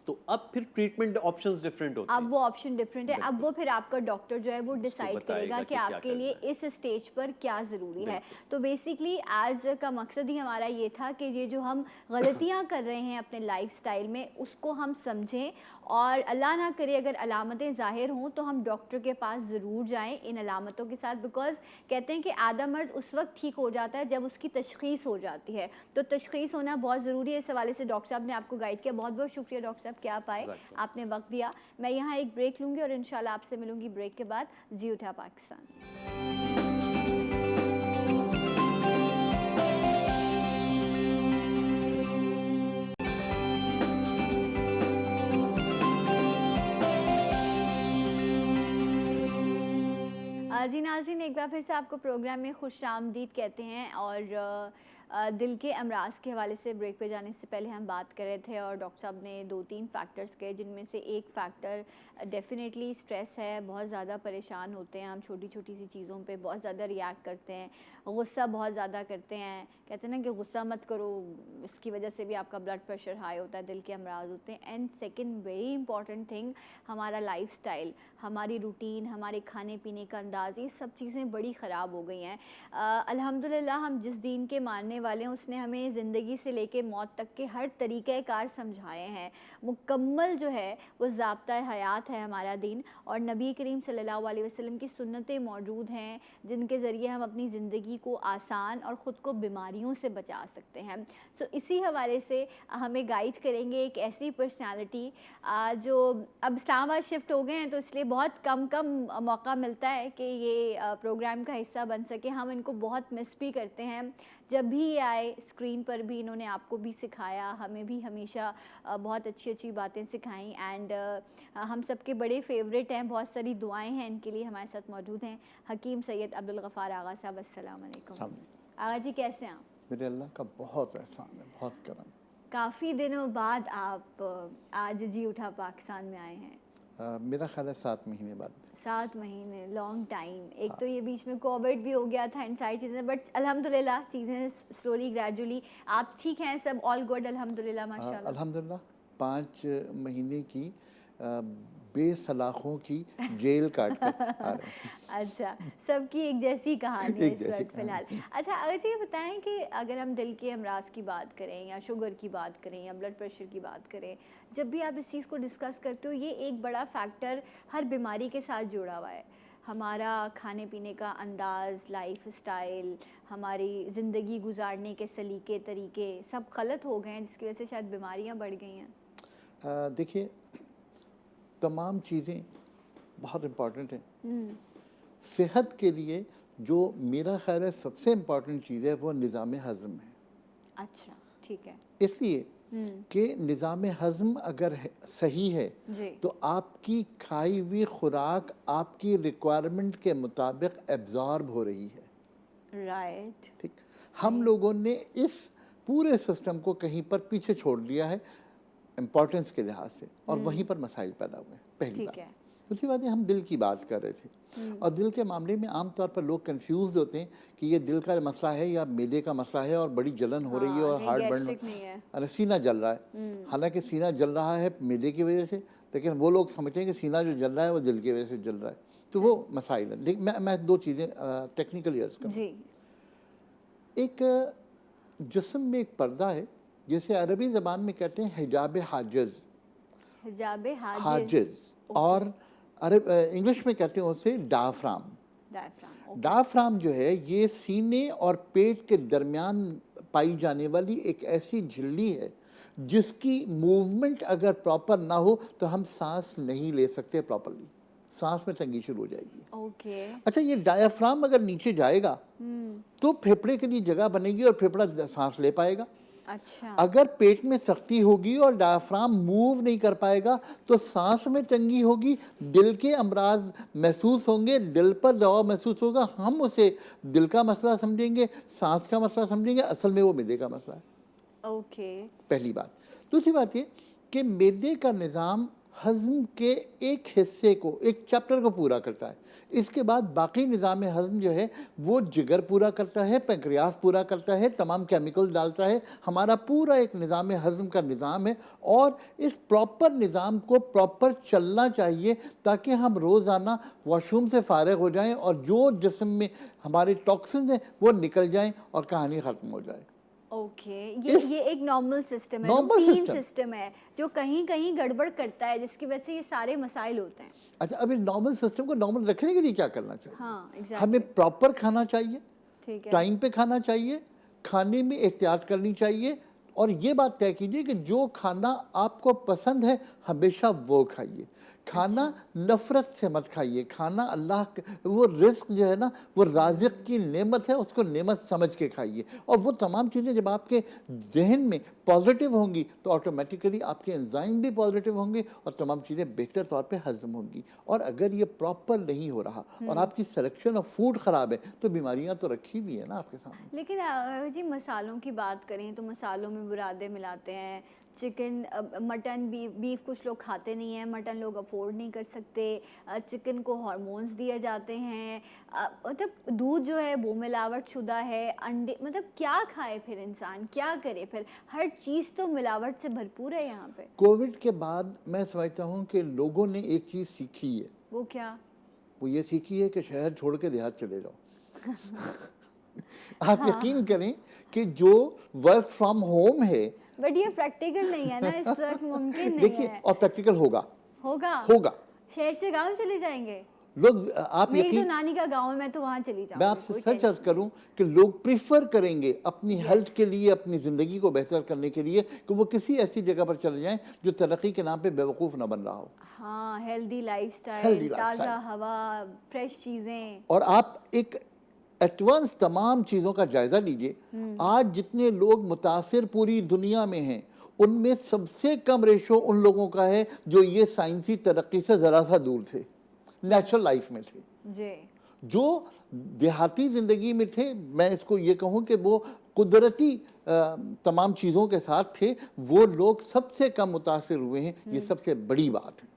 तो अब फिर ट्रीटमेंट ऑप्शंस डिफरेंट होते हैं। अब वो ऑप्शन डिफरेंट है। अब वो फिर आपका डॉक्टर जो है वो डिसाइड बताएगा करेगा कि कि क्या आपके लिए करना इस स्टेज पर क्या ज़रूरी है। तो बेसिकली आज का मकसद ही हमारा ये था कि ये जो हम गलतियां कर रहे हैं अपने लाइफस्टाइल में उसको हम समझें, और अल्लाह ना करे अगर अलामतें ज़ाहिर हों तो हम डॉक्टर के पास ज़रूर जाएँ इन अलामतों के साथ। बिकॉज़ कहते हैं कि आधा मर्ज़ उस वक्त ठीक हो जाता है जब उसकी तशख़ीस हो जाती है, तो तशख़ीस होना बहुत ज़रूरी है। इस हवाले से डॉक्टर साहब ने आपको गाइड किया, बहुत बहुत शुक्रिया डॉक्टर साहब कि आप आए, आपने वक्त दिया। मैं यहाँ एक ब्रेक लूँगी और इंशाल्लाह आपसे मिलूँगी ब्रेक के बाद। जी उठा पाकिस्तान। जी नाज़रीन, एक बार फिर से आपको प्रोग्राम में खुश आमदीद कहते हैं। और दिल के अमराज के हवाले से ब्रेक पे जाने से पहले हम बात कर रहे थे और डॉक्टर साहब ने 2-3 फैक्टर्स कहे, जिनमें से एक फैक्टर डेफिनेटली स्ट्रेस है। बहुत ज़्यादा परेशान होते हैं हम, छोटी छोटी सी चीज़ों पे बहुत ज़्यादा रिएक्ट करते हैं, गुस्सा बहुत ज़्यादा करते हैं। कहते हैं ना कि गुस्सा मत करो, इसकी वजह से भी आपका ब्लड प्रेशर हाई होता है, दिल के अमराज होते हैं। And second very important thing, हमारा लाइफस्टाइल, हमारी रूटीन, हमारे खाने पीने का अंदाज़, ये सब चीज़ें बड़ी ख़राब हो गई हैं। अल्हम्दुलिल्लाह हम जिस दीन के मानने वाले हैं उसने हमें ज़िंदगी से लेके मौत तक के हर तरीक़ेकार समझाए हैं। मुकम्मल जो है वो ज़ाब्ता हयात है हमारा दीन, और नबी करीम सल्लल्लाहु अलैहि वसल्लम की सुन्नतें मौजूद हैं जिनके ज़रिए हम अपनी ज़िंदगी को आसान और ख़ुद को बीमारियों से बचा सकते हैं। सो इसी हवाले से हमें गाइड करेंगे एक ऐसी पर्सनालिटी जो अब इस्लामाबाद शिफ्ट हो गए हैं, तो इसलिए बहुत कम मौका मिलता है कि ये प्रोग्राम का हिस्सा बन सके। हम इनको बहुत मिस भी करते हैं। जब भी ये आए स्क्रीन पर भी इन्होंने आपको भी सिखाया, हमें भी हमेशा बहुत अच्छी अच्छी बातें सिखाई। एंड हम सबके बड़े फेवरेट हैं, बहुत सारी दुआएं हैं इनके लिए। हमारे साथ मौजूद हैं हकीम सैयद अब्दुल गफ़ार आगा साहब। अस्सलाम वालेकुम आगा जी, कैसे हैं आप? मेरे अल्लाह का बहुत एहसान है, बहुत करम। काफ़ी दिनों बाद आप आज जी उठा पाकिस्तान में आए हैं। मेरा ख्याल है 7 महीने बाद। 7 महीने, लॉन्ग टाइम। एक तो ये बीच में कोविड भी हो गया था एंड सारी चीज़ें, बट अल्हम्दुलिल्लाह चीज़ें स्लोली ग्रेजुअली आप ठीक हैं, सब ऑल गुड अल्हम्दुलिल्लाह माशाल्लाह। अल्हम्दुलिल्लाह 5 महीने की बेसलाखों की जेल काट कर आ रहे हैं। अच्छा, सबकी एक जैसी कहानी है एक इस जैसी वक्त फ़िलहाल। अच्छा, अगर जी ये बताएं कि अगर हम दिल के अमराज की बात करें या शुगर की बात करें या ब्लड प्रेशर की बात करें, जब भी आप इस चीज़ को डिस्कस करते हो, ये एक बड़ा फैक्टर हर बीमारी के साथ जुड़ा हुआ है। हमारा खाने पीने का अंदाज़, लाइफ स्टाइल, हमारी ज़िंदगी गुजारने के सलीके तरीके सब गलत हो गए हैं, जिसकी वजह से शायद बीमारियाँ बढ़ गई हैं। देखिए, तमाम चीज़ें बहुत इम्पॉर्टेंट हैं। सेहत के लिए जो मेरा ख्याल है सबसे इम्पॉर्टेंट चीज़ है वो निज़ाम हज़म है। अच्छा, ठीक है। इसलिए कि निज़ाम हज़म अगर सही है तो आपकी खाई हुई खुराक आपकी रिक्वायरमेंट के मुताबिक एब्जॉर्ब हो रही है। राइट। ठीक, हम लोगों ने इस पूरे सिस्टम को कहीं पर पीछे छोड़ दिया है इम्पोर्टेंस के लिहाज से, और वहीं पर मसाइल पैदा हुए हैं। पहली बात। दूसरी बात है, हम दिल की बात कर रहे थे, और दिल के मामले में आमतौर पर लोग कंफ्यूज होते हैं कि ये दिल का मसला है या मैदे का मसला है और बड़ी जलन हो रही है और हार्ट बर्न, अरे सीना जल रहा है। हालांकि सीना जल रहा है मैदे की वजह से, लेकिन वो लोग समझते हैं कि सीना जो जल रहा है वो दिल की वजह से जल रहा है। तो वो मसाइल है। लेकिन मैं 2 चीज़ें टेक्निकली अर्ज करूँ। एक जिस्म में एक पर्दा है जिसे अरबी ज़बान में कहते हैं हिजाब हाजिज़, हाजिज़, और इंग्लिश में कहते हैं उसे डायफ्राम। डायफ्राम जो है ये सीने और पेट के दरमियान पाई जाने वाली एक ऐसी झिल्ली है जिसकी मूवमेंट अगर प्रॉपर ना हो तो हम सांस नहीं ले सकते प्रॉपरली, सांस में तंगी शुरू हो जाएगी। अच्छा, ये डायफ्राम अगर नीचे जाएगा तो फेफड़े के लिए जगह बनेगी और फेफड़ा सांस ले पाएगा। अच्छा। अगर पेट में सख्ती होगी और डायफ्राम मूव नहीं कर पाएगा तो सांस में तंगी होगी, दिल के अमराज महसूस होंगे, दिल पर दबाव महसूस होगा, हम उसे दिल का मसला समझेंगे, सांस का मसला समझेंगे, असल में वो मैदे का मसला है। पहली बात। दूसरी बात ये कि मैदे का निज़ाम हज़म के एक हिस्से को, एक चैप्टर को पूरा करता है। इसके बाद बाकी निज़ाम हज़म जो है वो जिगर पूरा करता है, पैंक्रियास पूरा करता है, तमाम केमिकल डालता है। हमारा पूरा एक निज़ाम हज़म का निज़ाम है, और इस प्रॉपर निज़ाम को प्रॉपर चलना चाहिए ताकि हम रोज़ाना वॉशरूम से फारिग हो जाएं और जो जिस्म में हमारे टॉक्सिन्स हैं वो निकल जाएं और कहानी ख़त्म हो जाए। ये एक नॉर्मल सिस्टम है, रूटीन सिस्टम है जो कहीं कहीं गड़बड़ करता है, जिसकी वजह से ये सारे मसाइल होते हैं। अच्छा, अब इस नॉर्मल सिस्टम को नॉर्मल रखने के लिए क्या करना चाहिए? exactly. हमें प्रॉपर खाना चाहिए, ठीक है, टाइम पे खाना चाहिए, खाने में एहतियात करनी चाहिए, और ये बात तय कीजिए कि जो खाना आपको पसंद है हमेशा वो खाइए। खाना नफरत से मत खाइए, खाना अल्लाह वो रिस्क जो है ना वो राज़िक की नेमत है, उसको नेमत समझ के खाइए। और वो तमाम चीज़ें जब आपके जहन में पॉजिटिव होंगी तो ऑटोमेटिकली आपके एंजाइम भी पॉजिटिव होंगे और तमाम चीज़ें बेहतर तौर पे हजम होंगी। और अगर ये प्रॉपर नहीं हो रहा और आपकी सिलेक्शन ऑफ फूड ख़राब है तो बीमारियाँ तो रखी हुई है ना आपके सामने। लेकिन जी मसालों की बात करें तो मसालों में बुरादे मिलाते हैं, चिकन मटन बीफ कुछ लोग खाते नहीं हैं, मटन लोग अफोर्ड नहीं कर सकते, चिकन को हार्मोन्स दिए जाते हैं, मतलब दूध जो है वो मिलावट शुदा है, अंडे, मतलब क्या खाए फिर इंसान, क्या करे फिर, हर चीज़ तो मिलावट से भरपूर है यहाँ पे। कोविड के बाद मैं समझता हूँ कि लोगों ने एक चीज़ सीखी है, वो क्या? वो ये सीखी है कि शहर छोड़ के देहात चले जाओ। आप यकीन करें कि जो वर्क फ्रॉम होम है, बट ये प्रैक्टिकल नहीं है ना, इस वक्त मुमकिन नहीं देखिए, है। और प्रैक्टिकल होगा होगा शहर से गांव चले जाएंगे। लोग, आप मेरी तो यकीन, नानी का गांव है, मैं तो वहाँ चली जाऊंगी। मैं आपसे सच अर्ज करूं कि लोग प्रिफर करेंगे अपनी हेल्थ के लिए, अपनी ज़िंदगी को बेहतर करने के लिए कि वो किसी ऐसी जगह पर चले जाएं जो तरक्की के नाम पे बेवकूफ़ ना बन रहा हो। हाँ, हेल्दी लाइफस्टाइल, ताज़ा हवा, फ्रेश चीज़ें। और आप एक एडवांस तमाम चीज़ों का जायज़ा लीजिए। आज जितने लोग मुतासिर पूरी दुनिया में हैं उनमें सबसे कम रेशो उन लोगों का है जो ये साइंसी तरक्की से ज़रा सा दूर थे, नेचुरल लाइफ में थे, जी, जो देहाती ज़िंदगी में थे। मैं इसको ये कहूँ कि वो कुदरती तमाम चीज़ों के साथ थे, वो लोग सबसे कम मुतासिर हुए हैं। ये सबसे बड़ी बात है।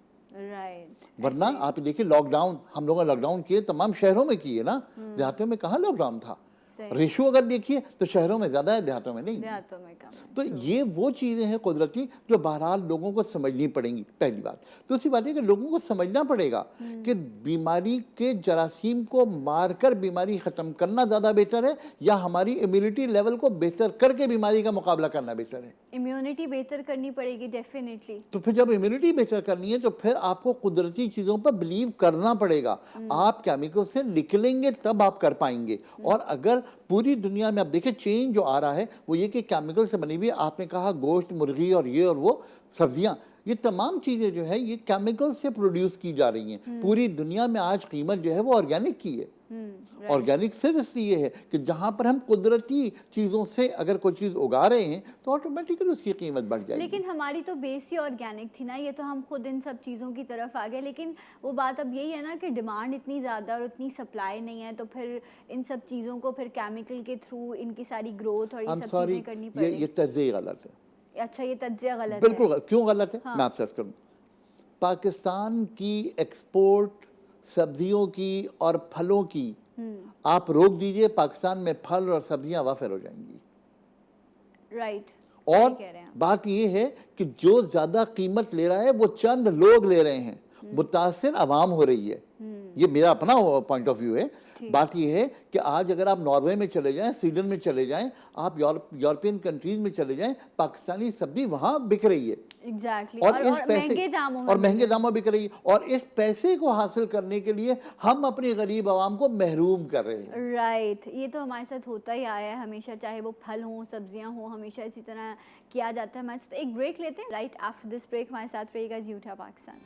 राइट। वरना आप देखिए, लॉकडाउन हम लोगों ने लॉकडाउन किए, तमाम शहरों में किए ना, देहातों में कहाँ लॉकडाउन था। रेशो अगर देखिए तो शहरों में ज़्यादा है, देहातों में नहीं। देहातों में कम है। तो ये वो चीज़ें हैं कुदरती जो बहरहाल लोगों को समझनी पड़ेंगी, पहली बात। दूसरी बात है कि लोगों को समझना पड़ेगा कि बीमारी के जरासीम को मारकर बीमारी ख़त्म करना ज़्यादा बेहतर है या हमारी इम्यूनिटी लेवल को बेहतर करके बीमारी का मुकाबला करना बेहतर है। इम्यूनिटी बेहतर करनी पड़ेगी डेफिनेटली। तो फिर जब इम्यूनिटी बेहतर करनी है तो फिर आपको कुदरती चीज़ों पर बिलीव करना पड़ेगा। आप केमिकल से निकलेंगे तब आप कर पाएंगे। और अगर पूरी दुनिया में आप देखिए चेंज जो आ रहा है वो ये कि केमिकल से बनी हुई, आपने कहा गोश्त, मुर्गी और ये और वो सब्जियां, ये तमाम चीज़ें जो है ये केमिकल से प्रोड्यूस की जा रही हैं। पूरी दुनिया में आज कीमत जो है वो ऑर्गेनिक की है। ऑर्गेनिक सिर्फ इसलिए है कि जहाँ पर हम कुदरती चीज़ों से अगर कोई चीज़ उगा रहे हैं तो ऑटोमेटिकली उसकी कीमत बढ़ जाएगी। लेकिन हमारी तो बेस ही ऑर्गेनिक थी ना, ये तो हम खुद इन सब चीज़ों की तरफ आ गए। लेकिन वो बात अब यही है ना कि डिमांड इतनी ज़्यादा और उतनी सप्लाई नहीं है, तो फिर इन सब चीज़ों को फिर केमिकल के थ्रू इनकी सारी ग्रोथ और ये सब चीज़ें करनी पड़ेगी। ये तज्ज़िया गलत है। अच्छा, ये तज्ज़िया गलत है? बिल्कुल गलत। क्यों गलत है? हाँ। मैं आपसे अर्ज़ करूँ, पाकिस्तान की एक्सपोर्ट सब्जियों की और फलों की आप रोक दीजिए, पाकिस्तान में फल और सब्जियां वाफिर हो जाएंगी। राइट। और बात ये है कि जो ज़्यादा कीमत ले रहा है वो चंद लोग ले रहे हैं, मुतासिर आवाम हो रही है। ये मेरा अपना पॉइंट ऑफ व्यू है। बात ये है कि आज अगर आप नॉर्वे में चले जाएं, स्वीडन में चले जाएं, आप यूरोपियन कंट्रीज में चले जाएं, पाकिस्तानी सब्जी वहाँ बिक रही है। एग्जैक्टली। और इस पैसे महंगे दामों बिक रही है। और इस पैसे को हासिल करने के लिए हम अपनी गरीब आवाम को महरूम कर रहे हैं। राइट। ये तो हमारे साथ होता ही आया है हमेशा, चाहे वो फल हों, सब्जियां हों, हमेशा इसी तरह किया जाता है हमारे साथ। एक ब्रेक लेते हैं। राइट आफ्टर दिस ब्रेक हमारे साथ रहेगा जी उठा पाकिस्तान।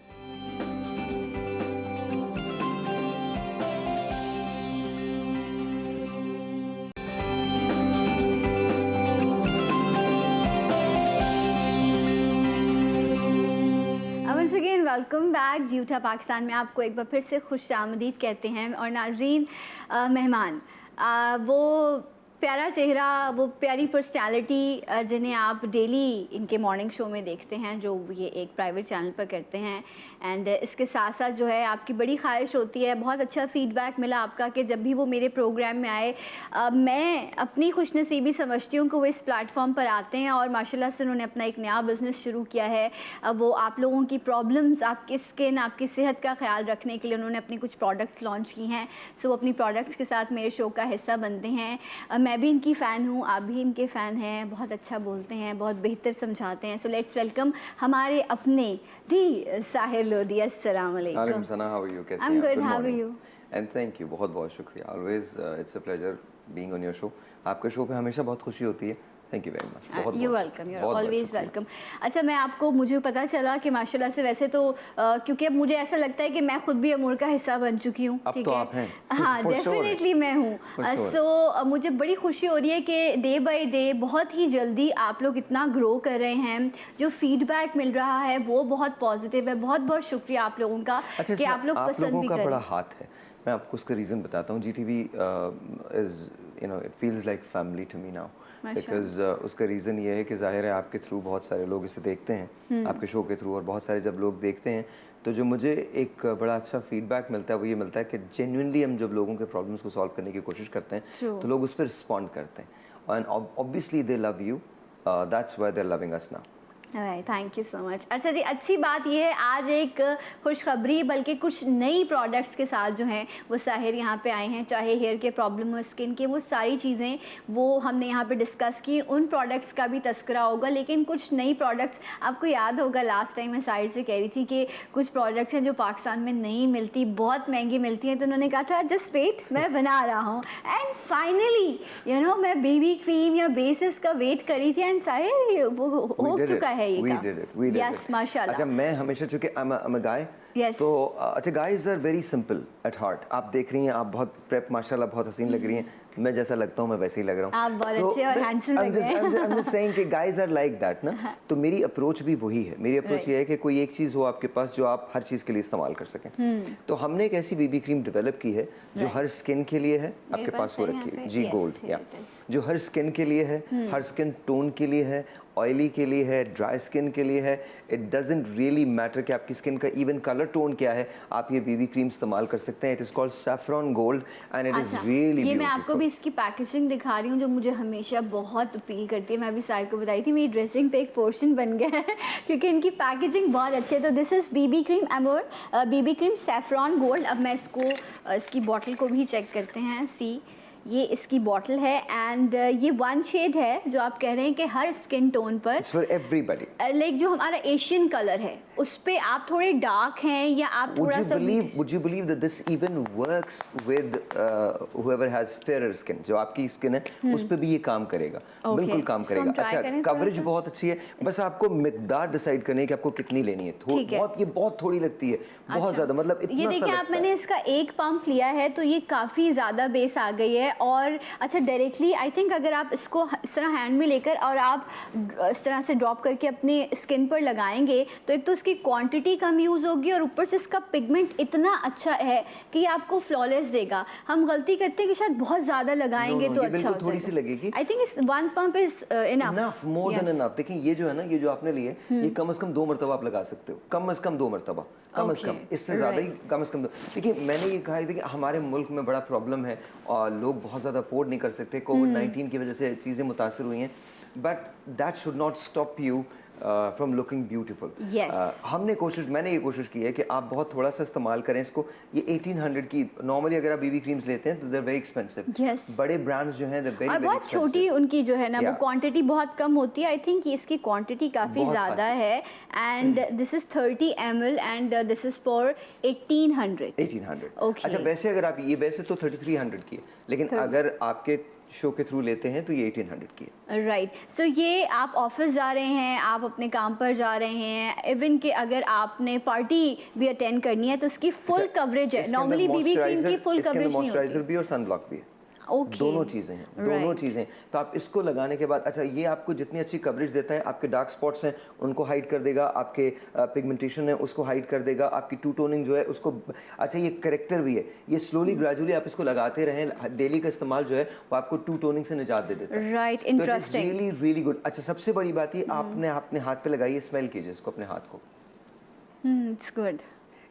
वेलकम बैक जी उठा पाकिस्तान में। आपको एक बार फिर से खुश आमदीद कहते हैं। और नाजरीन, मेहमान वो प्यारा चेहरा, वो प्यारी पर्सनैलिटी जिन्हें आप डेली इनके मॉर्निंग शो में देखते हैं, जो ये एक प्राइवेट चैनल पर करते हैं। एंड इसके साथ साथ जो है आपकी बड़ी ख्वाहिश होती है, बहुत अच्छा फ़ीडबैक मिला आपका कि जब भी वो मेरे प्रोग्राम में आए, मैं अपनी खुशनसीबी समझती हूँ कि वो इस प्लेटफॉर्म पर आते हैं और माशाल्लाह से उन्होंने अपना एक नया बिज़नेस शुरू किया है। वो आप लोगों की प्रॉब्लम्स, आपकी स्किन, आपकी सेहत का ख्याल रखने के लिए उन्होंने अपनी कुछ प्रोडक्ट्स लॉन्च की हैं। सो वो अपनी प्रोडक्ट्स के साथ मेरे शो का हिस्सा बनते हैं। मैं भी इनकी फ़ैन हूँ, आप भी इनके फ़ैन हैं। बहुत अच्छा बोलते हैं, बहुत बेहतर समझाते हैं। सो लेट्स वेलकम हमारे अपने डी साहिल लोधी। अस्सलाम वालेकुम। वालेकुम सलाम, हाउ आर यू? कैसे हैं? I am good, Good how are morning. You? And thank you, बहुत बहुत शुक्रिया। Always it's a pleasure being on your show. आपके शो पे हमेशा बहुत खुशी होती है thank you very much. You welcome, you always welcome. अच्छा, मैं आपको, मुझे पता चला कि माशाल्लाह से वैसे तो क्योंकि अब मुझे ऐसा लगता है कि मैं खुद भी अमूर का हिस्सा बन चुकी हूँ, अब ठीक तो है? आप हैं। हाँ, For sure डेफिनेटली मैं हूँ। sure सो मुझे बड़ी खुशी हो रही है कि डे बाय डे बहुत ही जल्दी आप लोग इतना ग्रो कर रहे हैं। जो फीडबैक मिल रहा है वो बहुत पॉजिटिव है। बहुत बहुत शुक्रिया आप लोगों का अच्छा, कि आप लोग पसंद लोगों भी का करें। बड़ा हाथ है। मैं आपको उसका रीज़न बताता हूँ। GTV is you know it feels like family to me now, because उसका रीज़न ये है कि ज़ाहिर है आपके थ्रू बहुत सारे लोग इसे देखते हैं, आपके शो के थ्रू, और बहुत सारे जब लोग देखते हैं तो जो मुझे एक बड़ा अच्छा फीडबैक मिलता है वो ये मिलता है कि जेन्युइनली हम जब लोगों के प्रॉब्लम्स को सॉल्व करने की कोशिश करते हैं तो लोग उस पर रिस्पॉन्ड करते हैं, and obviously they love you, that's why they are loving us now. Thank you so much. अच्छा जी, अच्छी बात यह है आज एक खुशखबरी, बल्कि कुछ नई प्रोडक्ट्स के साथ जो हैं वो साहिर यहाँ पे आए हैं। चाहे हेयर के प्रॉब्लम हो, स्किन के, वो सारी चीज़ें वो हमने यहाँ पे डिस्कस की। उन प्रोडक्ट्स का भी तस्करा होगा, लेकिन कुछ नई प्रोडक्ट्स, आपको याद होगा लास्ट टाइम मैं साहिर से कह रही थी कि कुछ प्रोडक्ट्स हैं जो पाकिस्तान में नहीं मिलती, बहुत महंगी मिलती हैं, तो उन्होंने कहा था जस्ट वेट, मैं बना रहा हूँ। एंड फाइनली यू नो मैं बेबी क्रीम या बेसिस का वेट करी थी, एंड साहिर वो हो चुका है। We did it. Yes, माशाल्लाह। अच्छा, मैं हमेशा चूंकि I'm a guy, Yes. तो अच्छा, guys are very simple at heart। आप देख रही हैं, आप बहुत प्रेप माशाल्लाह बहुत हसीन लग रही हैं, मैं जैसा लगता हूँ मैं वैसे ही लग रहा हूँ। आप बहुत अच्छे और handsome लग रहे हैं। I'm just saying कि guys are like that ना, तो मेरी अप्रोच भी वही है। मेरी अप्रोच ये है कि कोई एक चीज़ हो आपके पास जो आप हर चीज़ के लिए इस्तेमाल कर सकें। तो हमने एक ऐसी बेबी क्रीम डेवलप की है जो हर स्किन के लिए है, आपके पास वो रखी है, जी गोल्ड, या जो हर स्किन के लिए है, हर स्किन टोन के लिए है, ऑयली के लिए है, ड्राई स्किन के लिए है। इट डजेंट रियली मैटर कि आपकी स्किन का इवन कलर टोन क्या है, आप ये बेबी क्रीम इस्तेमाल कर सकते हैं। It is called saffron gold and it is really ये मैं आपको भी इसकी पैकेजिंग दिखा रही हूँ जो मुझे हमेशा बहुत अपील करती है। मैं अभी साहिर को बताई थी, मेरी ड्रेसिंग पे एक पोर्शन बन गया है क्योंकि इनकी पैकेजिंग बहुत अच्छी है। तो this is baby cream Amour, baby cream saffron gold. अब मैं इसको इसकी बॉटल को भी चेक करते हैं। सी, ये इसकी बॉटल है एंड ये वन शेड है जो आप कह रहे हैं कि हर स्किन टोन पर, It's for everybody। लाइक जो हमारा एशियन कलर है उस पे आप थोड़े डार्क हैं या आप थोड़ा सा would you believe that this even works with whoever has fairer skin? जो आपकी स्किन है उस पे भी ये काम करेगा, बिल्कुल काम इसको हम करेगा। try अच्छा, करें कवरेज थोड़ा सा? बहुत अच्छी है, बस आपको मिकदार डिसाइड करनी है कि आपको कितनी लेनी है। ठीक है। बहुत, ये बहुत थोड़ी लगती है, बहुत ज़्यादा, मतलब इतना ये सा देखिए आप, लगता मैंने है। इसका एक पंप लिया है तो ये काफ़ी ज़्यादा बेस आ गई है। और अच्छा, डायरेक्टली आई थिंक अगर आप इसको इस तरह हैंड में लेकर और आप इस तरह से ड्रॉप करके अपने स्किन पर लगाएंगे तो एक तो इसकी क्वांटिटी कम यूज़ होगी और ऊपर से इसका पिगमेंट इतना अच्छा है कि ये आपको फ्लॉलेस देगा। हम गलती करते हैं कि शायद बहुत ज़्यादा लगाएंगे No, तो ये अच्छा बिल्कुल हो थोड़ी सी लगेगी। आई थिंक इस one pump is Enough, more than enough। देखिए ये जो है ना, ये जो आपने लिए, ये कम से कम 2 मरतबा आप लगा सकते हो, कम से कम 2 मरतबा, कम से कम, Okay, इससे ज़्यादा ही कम से कम। देखिए मैंने ये कहा है कि हमारे मुल्क में बड़ा प्रॉब्लम है और लोग बहुत ज़्यादा अफोर्ड नहीं कर सकते। कोविड-19 की वजह से चीज़ें मुतासर हुई हैं, but that should not stop you from looking beautiful. मैंने ये कोशिश की है कि आप बहुत थोड़ा सा इस्तेमाल करें इसको। ये 1800 की, नॉर्मली अगर आप बेबी क्रीम्स लेते हैं तो they are very expensive. Yes. बड़े ब्रांड्स जो हैं दे वेरी और बहुत छोटी उनकी जो है ना वो Yeah. क्वांटिटी बहुत कम होती है। आई थिंक इसकी क्वांटिटी काफ़ी बहुत ज़्यादा खासी। है and this is 30 ml and this is for 1800। 1800। Okay. अच्छा, वैसे अगर आप ये, वैसे तो 3300 की है, लेकिन अगर आपके शो के थ्रू लेते हैं तो ये 1800 की है। राइट। सो ये आप ऑफिस जा रहे हैं, आप अपने काम पर जा रहे हैं, इवन कि अगर आपने पार्टी भी अटेंड करनी है तो इसकी फुल कवरेज है। इसके अंदर नॉर्मली बीबी क्रीम की मॉइस्चराइजर, फुल इसके अंदर कवरेज नहीं मॉइस्चराइजर होती। भी और सनब्लॉक भी है। Okay. दोनों चीज़ें हैं, दोनों Right. चीज़ें। तो आप इसको लगाने के बाद, अच्छा, ये आपको जितनी अच्छी कवरेज देता है, आपके डार्क स्पॉट्स हैं उनको हाइड कर देगा, आपके पिगमेंटेशन है उसको हाइड कर देगा, आपकी टू टोनिंग जो है उसको, अच्छा ये करेक्टर भी है। ये स्लोली ग्रेजुअली आप इसको लगाते रहें, डेली का इस्तेमाल जो है वो आपको टू टोनिंग से निजात दे देता है। Right, interesting. Really really good. अच्छा, सबसे बड़ी बात ये, आपने अपने हाथ पे लगाइए, स्मेल कीजिए इसको अपने हाथ को। It's good.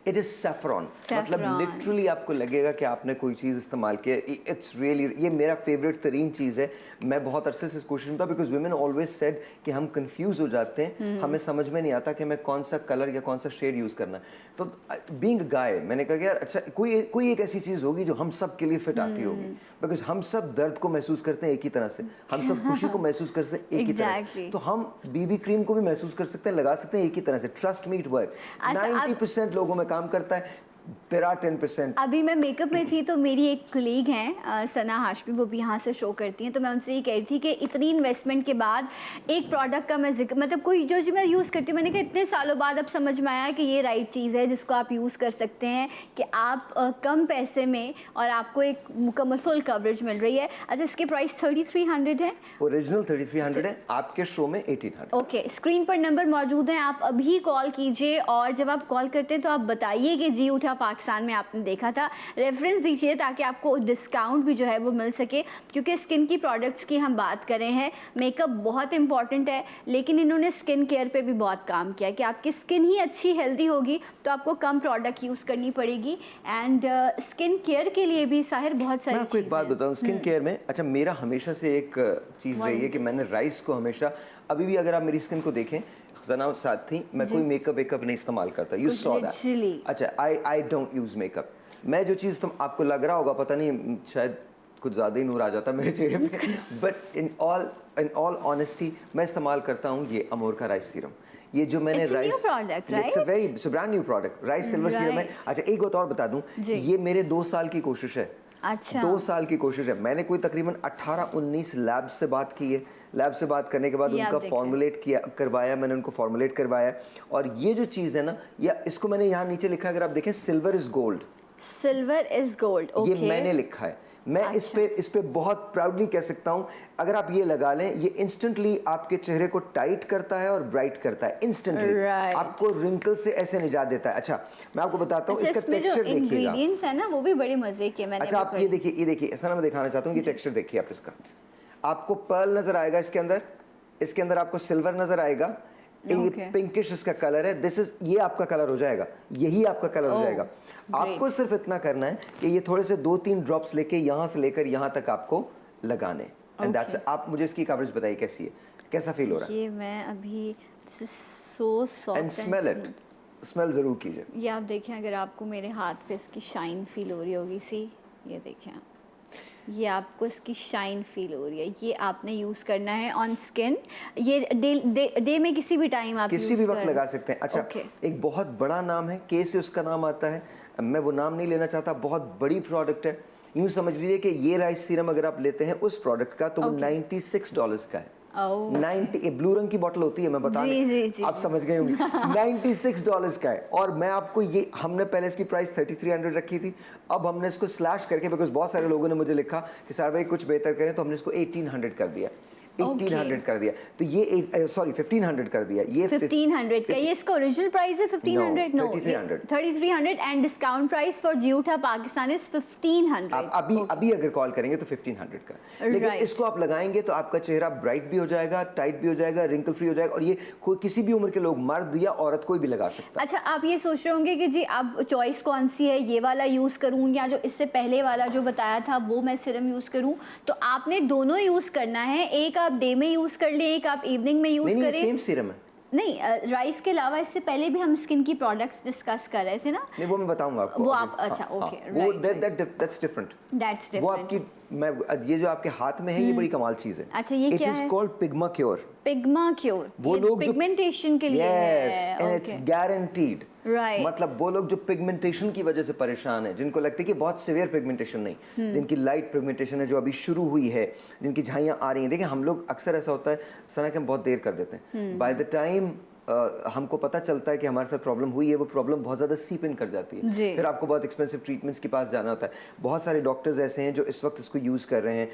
It is saffron, मतलब Saffron. लिटरली आपको लगेगा कि आपने कोई चीज़ इस्तेमाल की है। इट्स रियली, ये मेरा फेवरेट तरीन चीज़ है। मैं बहुत अरसे से इस कोशिश में था, बिकॉज वीमेन ऑलवेज सेड कि हम कंफ्यूज हो जाते हैं, हमें समझ में नहीं आता कि मैं कौन सा कलर या कौन सा शेड यूज़ करना है। तो बीइंग गाय, मैंने कहा कि यार अच्छा, कोई एक ऐसी चीज़ होगी जो हम सब के लिए फिट आती होगी, बिकॉज हम सब दर्द को महसूस करते हैं एक ही तरह से, हम सब खुशी को महसूस करते हैं एक ही तरह से। Exactly. तो हम बीबी क्रीम को भी महसूस कर सकते हैं, लगा सकते हैं एक ही तरह से। Trust me, it works. अच्छा, 90% लोगों में काम करता है। तेरा 10%। अभी मैं मेकअप में थी तो मेरी एक कलीग हैं सना हाशमी, वो भी यहाँ से शो करती हैं, तो मैं उनसे ये कह रही थी कि इतनी इन्वेस्टमेंट के बाद एक प्रोडक्ट का मैं जिक्र, मतलब कोई जो मैं यूज़ करती हूँ, मैंने कहा इतने सालों बाद अब समझ में आया कि ये राइट चीज़ है जिसको आप यूज़ कर सकते हैं, कि आप कम पैसे में और आपको एक मुकम्मल फुल कवरेज मिल रही है। अच्छा, इसके प्राइस 3300 है, ओरिजिनल 3300 है, आपके शो में 1800। ओके, स्क्रीन पर नंबर मौजूद है, आप अभी कॉल कीजिए, और जब आप कॉल करते हैं तो आप बताइए कि जी उठा पाकिस्तान में आपने देखा था, रेफरेंस दीजिए ताकि आपको डिस्काउंट भी जो है वो मिल सके, क्योंकि स्किन की प्रोडक्ट्स की हम बात कर रहे हैं। मेकअप बहुत इंपॉर्टेंट है, लेकिन इन्होंने स्किन केयर पे भी बहुत काम किया कि आपकी स्किन ही अच्छी हेल्दी होगी तो आपको कम प्रोडक्ट यूज़ करनी पड़ेगी। एंड स्किन केयर के लिए भी साहिर बहुत सारी मैं आपको एक बात बताऊं स्किन केयर में, अच्छा मेरा हमेशा से एक चीज़ रही है कि मैंने राइस को हमेशा, अभी भी अगर आप मेरी स्किन को देखें जना साथ थी, मैं कोई मेकअप नहीं इस्तेमाल करता, यू सॉ दैट। अच्छा, आई डोंट यूज मेकअप। मैं जो चीज़ तुम आपको लग रहा होगा, पता नहीं शायद कुछ ज़्यादा ही नूर आ जाता मेरे चेहरे पे, बट इन ऑल ऑनेस्टी मैं इस्तेमाल करता हूँ ये अमोर का राइस सीरम। ये जो मैंने rice, it's a very brand new product, rice silver serum है। अच्छा एक बात और बता दूं, ये मेरे 2 साल की कोशिश है। अच्छा, 2 साल की कोशिश है। मैंने कोई तकरीबन 18-19 लैब से बात की है। लैब से बात करने के बाद उनका फॉर्मुलेट करवाया, मैंने उनको फॉर्मुलेट करवाया, और ये जो चीज़ है ना, या इसको मैंने यहाँ नीचे लिखा, अगर आप देखें silver is gold, silver is gold, ये मैंने लिखा है। मैं इस पे बहुत प्राउडली कह सकता हूँ, अगर आप ये लगा लें, ये इंस्टेंटली आपके चेहरे को टाइट करता है और ब्राइट करता है इंस्टेंटली, आपको रिंकल से ऐसे निजात देता है। अच्छा मैं आपको बताता हूँ, इसका टेक्सचर देखिएगा, इंग्रेडिएंट्स है ना वो भी बड़े मजे के। मैंने अच्छा आप ये देखिए ऐसा ना, मैं दिखाना चाहता हूँ, ये टेक्सचर देखिए आप इसका, आपको पर्ल नजर आएगा इसके अंदर आपको सिल्वर नजर आएगा, ये पिंकिश इसका कलर है, ये आपका कलर हो जाएगा, यही आपका कलर हो जाएगा। आपको सिर्फ इतना करना है कि ये थोड़े से 2-3 ड्रॉप्स लेके यहाँ से लेकर यहाँ तक आपको लगाने, एंड दैट्स। आप मुझे इसकी कवरेज बताइए कैसी है, कैसा फील हो रहा है? ये मैं अभी so soft, and smell it, smell जरूर कीजिए। ये आप देखें, अगर आपको मेरे हाथ पे इसकी शाइन फील हो रही होगी, सी ये देखें आप, ये आपको इसकी शाइन फील हो रही है, ये आपने यूज़ करना है ऑन स्किन। ये डे में किसी भी टाइम आप किसी भी वक्त लगा सकते हैं। अच्छा एक बहुत बड़ा नाम है, के से उसका नाम आता है, मैं वो नाम नहीं लेना चाहता, बहुत बड़ी प्रोडक्ट है। यूँ समझ लीजिए कि ये राइस सीरम अगर आप लेते हैं उस प्रोडक्ट का, तो वो $96 का है। 90 ब्लू रंग की बोतल होती है, मैं बता रही, आप समझ गए होंगे। $96 का है, और मैं आपको ये, हमने पहले इसकी प्राइस 3300 रखी थी, अब हमने इसको स्लैश करके, बिकॉज बहुत सारे लोगों ने मुझे लिखा कि सर भाई कुछ बेहतर करें, तो हमने इसको 1800 कर दिया, 1800 कर दिया, तो ये सॉरी 1500 कर दिया, ये 1500 का। ये इसका ओरिजिनल प्राइस है 1500, no 3300 and discount price for जियोटा पाकिस्तान इज 1500। आप अभी अगर कॉल करेंगे तो 1500 का, लेकिन इसको आप लगाएंगे तो आपका चेहरा ब्राइट भी हो जाएगा, टाइट भी हो जाएगा, रिंकल फ्री हो जाएगा, और ये कोई किसी भी उम्र के लोग, मर्द या औरत, कोई भी लगा सकता है। अच्छा आप ये सोच रहे होंगे कि जी अब चॉइस कौन सी है, ये वाला यूज़ करूँ या जो इससे पहले वाला जो बताया था वो मैं सीरम यूज़ करूँ, तो आपने दोनों यूज़ करना है। एक आप डे में यूज़ कर लें, एक आप इवनिंग में यूज़ करें। सेम सीरम है। नहीं, राइस के अलावा इससे पहले भी हम स्किन की प्रोडक्ट्स डिस्कस कर रहे थे ना। नहीं वो मैं बताऊंगा आपको, वो आप, अच्छा ओके, वो दैट्स डिफरेंट। वो आपकी, मैं ये जो आपके हाथ में है ये बड़ी कमाल चीज है। अच्छा ये क्या है? It is called Pigma Cure. Pigma Cure, वो लोग पिगमेंटेशन के लिए है, एंड इट्स गारंटीड। मतलब वो लोग जो पिगमेंटेशन की वजह से परेशान है, जिनको लगता है कि बहुत सीवियर पिगमेंटेशन नहीं, जिनकी लाइट पिगमेंटेशन है जो अभी शुरू हुई है, जिनकी झाइयाँ आ रही हैं। देखिए हम लोग अक्सर ऐसा होता है सना कि हम बहुत देर कर देते हैं, बाय द टाइम हमको पता चलता है कि हमारे साथ प्रॉब्लम हुई है, वो प्रॉब्लम बहुत ज़्यादा सीप इन कर जाती है, फिर आपको बहुत एक्सपेंसिव ट्रीटमेंट्स के पास जाना होता है। बहुत सारे डॉक्टर्स ऐसे हैं जो इस वक्त इसको यूज़ कर रहे हैं,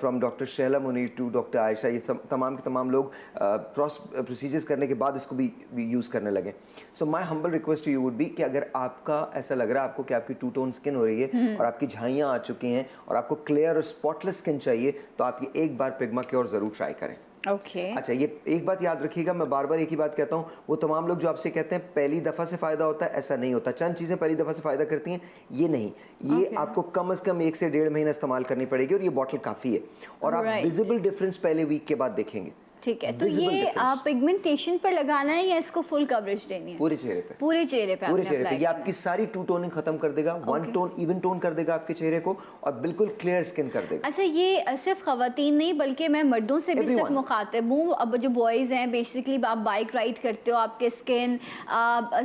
from doctor Shaila Muni to doctor Ayesha, ये तमाम के तमाम लोग प्रोसीजर्स करने के बाद इसको भी यूज़ करने लगे। So my humble request to you would be कि अगर आपका ऐसा लग रहा है आपको कि आपकी 2 टोन स्किन हो रही है और आपकी झाइयाँ आ चुकी हैं और आपको क्लियर और स्पॉटलेस स्किन चाहिए, तो आप ये एक बार पिग्मा क्योर ज़रूर ट्राई करें। अच्छा ये एक बात याद रखिएगा, मैं बार बार एक ही बात कहता हूँ, वो तमाम लोग जो आपसे कहते हैं पहली दफ़ा से फ़ायदा होता है, ऐसा नहीं होता। चंद चीज़ें पहली दफ़ा से फ़ायदा करती हैं, ये नहीं, ये आपको कम से कम 1 से 1.5 महीना इस्तेमाल करनी पड़ेगी, और ये बॉटल काफ़ी है, और आप विजिबल डिफरेंस पहले वीक के बाद देखेंगे। ठीक है, तो Visible ये difference. पिगमेंटेशन पर लगाना है या इसको फुल कवरेज देनी है? पूरे चेहरे पे, पूरे चेहरे पे पूरे आपने चेहरे पे। apply ये करना आपकी सारी टू टोनिंग खत्म कर देगा, one Okay. Tone even tone कर देगा आपके चेहरे को और बिल्कुल क्लियर स्किन कर देगा। अच्छा, ये सिर्फ खवातीन नहीं बल्कि मैं मर्दों से भी सिर्फ Everyone. मुखातिब हूँ। अब जो बॉयज़ हैं, बेसिकली आप बाइक राइड करते हो, आपके स्किन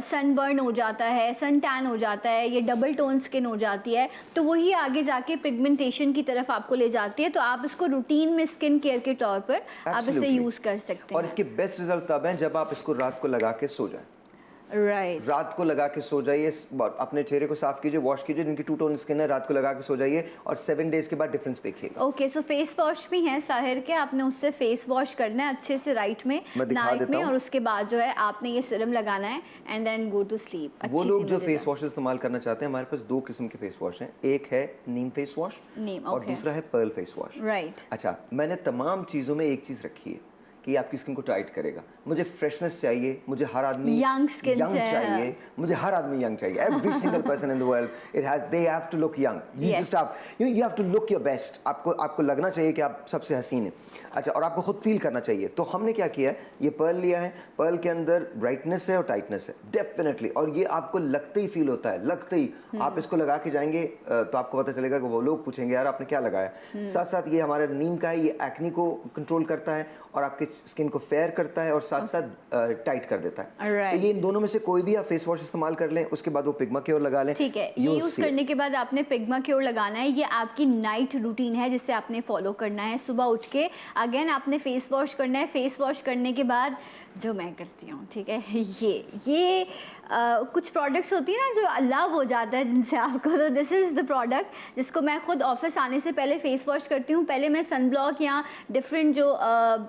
सनबर्न हो जाता है, सन टैन हो जाता है, ये डबल टोन स्किन हो जाती है, तो वही आगे जाके पिगमेंटेशन की तरफ आपको ले जाती है। तो आप इसको रूटीन में स्किन केयर के तौर पर आप इसे Absolutely. यूज़ कर सकते और हैं। इसके बेस्ट रिजल्ट तब हैं जब आप इसको रात को लगा के सो जाएं। राइट, रात को लगा के सो जाइए, अपने चेहरे को साफ कीजिए, वॉश कीजिए, जिनकी टू टोन स्किन है रात को लगा के सो जाइए और 7 डेज के बाद डिफरेंस देखिएगा। ओके। सो फेस वॉश भी है साहिर के, आपने उससे फेस वॉश करना है अच्छे से राइट में, मैं दिखा नाइट देता में, हूँ। और उसके बाद जो है आपने ये सीरम लगाना है and then go to sleep. वो लोग जो फेस वॉश इस्तेमाल करना चाहते हैं, हमारे पास 2 किस्म के फेस वॉश हैं। एक है नीम फेस वॉश नीम, और okay. दूसरा है पर्ल फेस वॉश। राइट। अच्छा, मैंने तमाम चीज़ों में एक चीज़ रखी है कि ये आपकी स्किन को टाइट करेगा। मुझे फ्रेशनेस चाहिए, मुझे हर आदमी Young skin यंग से, चाहिए, मुझे हर आदमी यंग चाहिए। Every single person in the world they have to look young. You Yes. Just you have to look your best. आपको लगना चाहिए कि आप सबसे हसीन हैं। अच्छा, और आपको खुद फील करना चाहिए। तो हमने क्या किया है, ये पर्ल लिया है, पर्ल के अंदर ब्राइटनेस है और टाइटनेस है डेफिनेटली, और ये आपको लगते ही फील होता है, लगते ही आप इसको लगा के जाएंगे तो आपको पता चलेगा कि वो लोग पूछेंगे यार आपने क्या लगाया। साथ साथ ये हमारा नीम का है, ये एक्ने को कंट्रोल करता है और आपके स्किन को फेयर करता है और साथ साथ टाइट कर देता है। Alright. तो ये इन दोनों में से कोई भी आप फेस वॉश इस्तेमाल कर लें, उसके बाद वो पिग्मा क्योर लगा लें। ठीक है, ये यूज़ करने के बाद आपने पिग्मा क्योर लगाना है। ये आपकी नाइट रूटीन है जिसे आपने फॉलो करना है। सुबह उठ के अगेन आपने फेस वॉश करना है। फेस वॉश करने के बाद जो मैं करती हूँ, ठीक है, ये कुछ प्रोडक्ट्स होती है ना जो लव हो जाता है जिनसे आपको, तो दिस इज़ द प्रोडक्ट जिसको मैं खुद ऑफिस आने से पहले फेस वॉश करती हूँ। पहले मैं सन ब्लॉक या डिफरेंट जो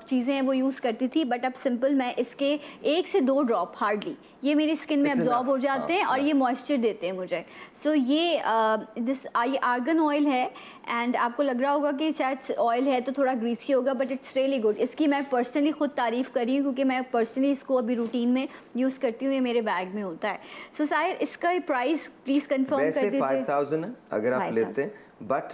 चीज़ें हैं वो यूज़ करती थी, बट अब सिंपल मैं इसके 1 से 2 ड्रॉप हार्डली ये मेरी स्किन में It's एब्जॉर्ब enough. हो जाते हैं और ये मॉइस्चर देते हैं मुझे। सो ये आर्गन ऑयल है एंड आपको लग रहा होगा कि शायद ऑयल है तो थोड़ा ग्रीसी होगा, बट इट्स रियली गुड। इसकी मैं पर्सनली खुद तारीफ़ कर रही हूँ क्योंकि मैं पर्सनली इसको अभी रूटीन में यूज़ करती हूँ, ये मेरे बैग में होता है। सो साहिर, इसका प्राइस प्लीज़ कंफर्म कर वैसे दीजिए। 5000 है अगर आप 5,000 लेते हैं, बट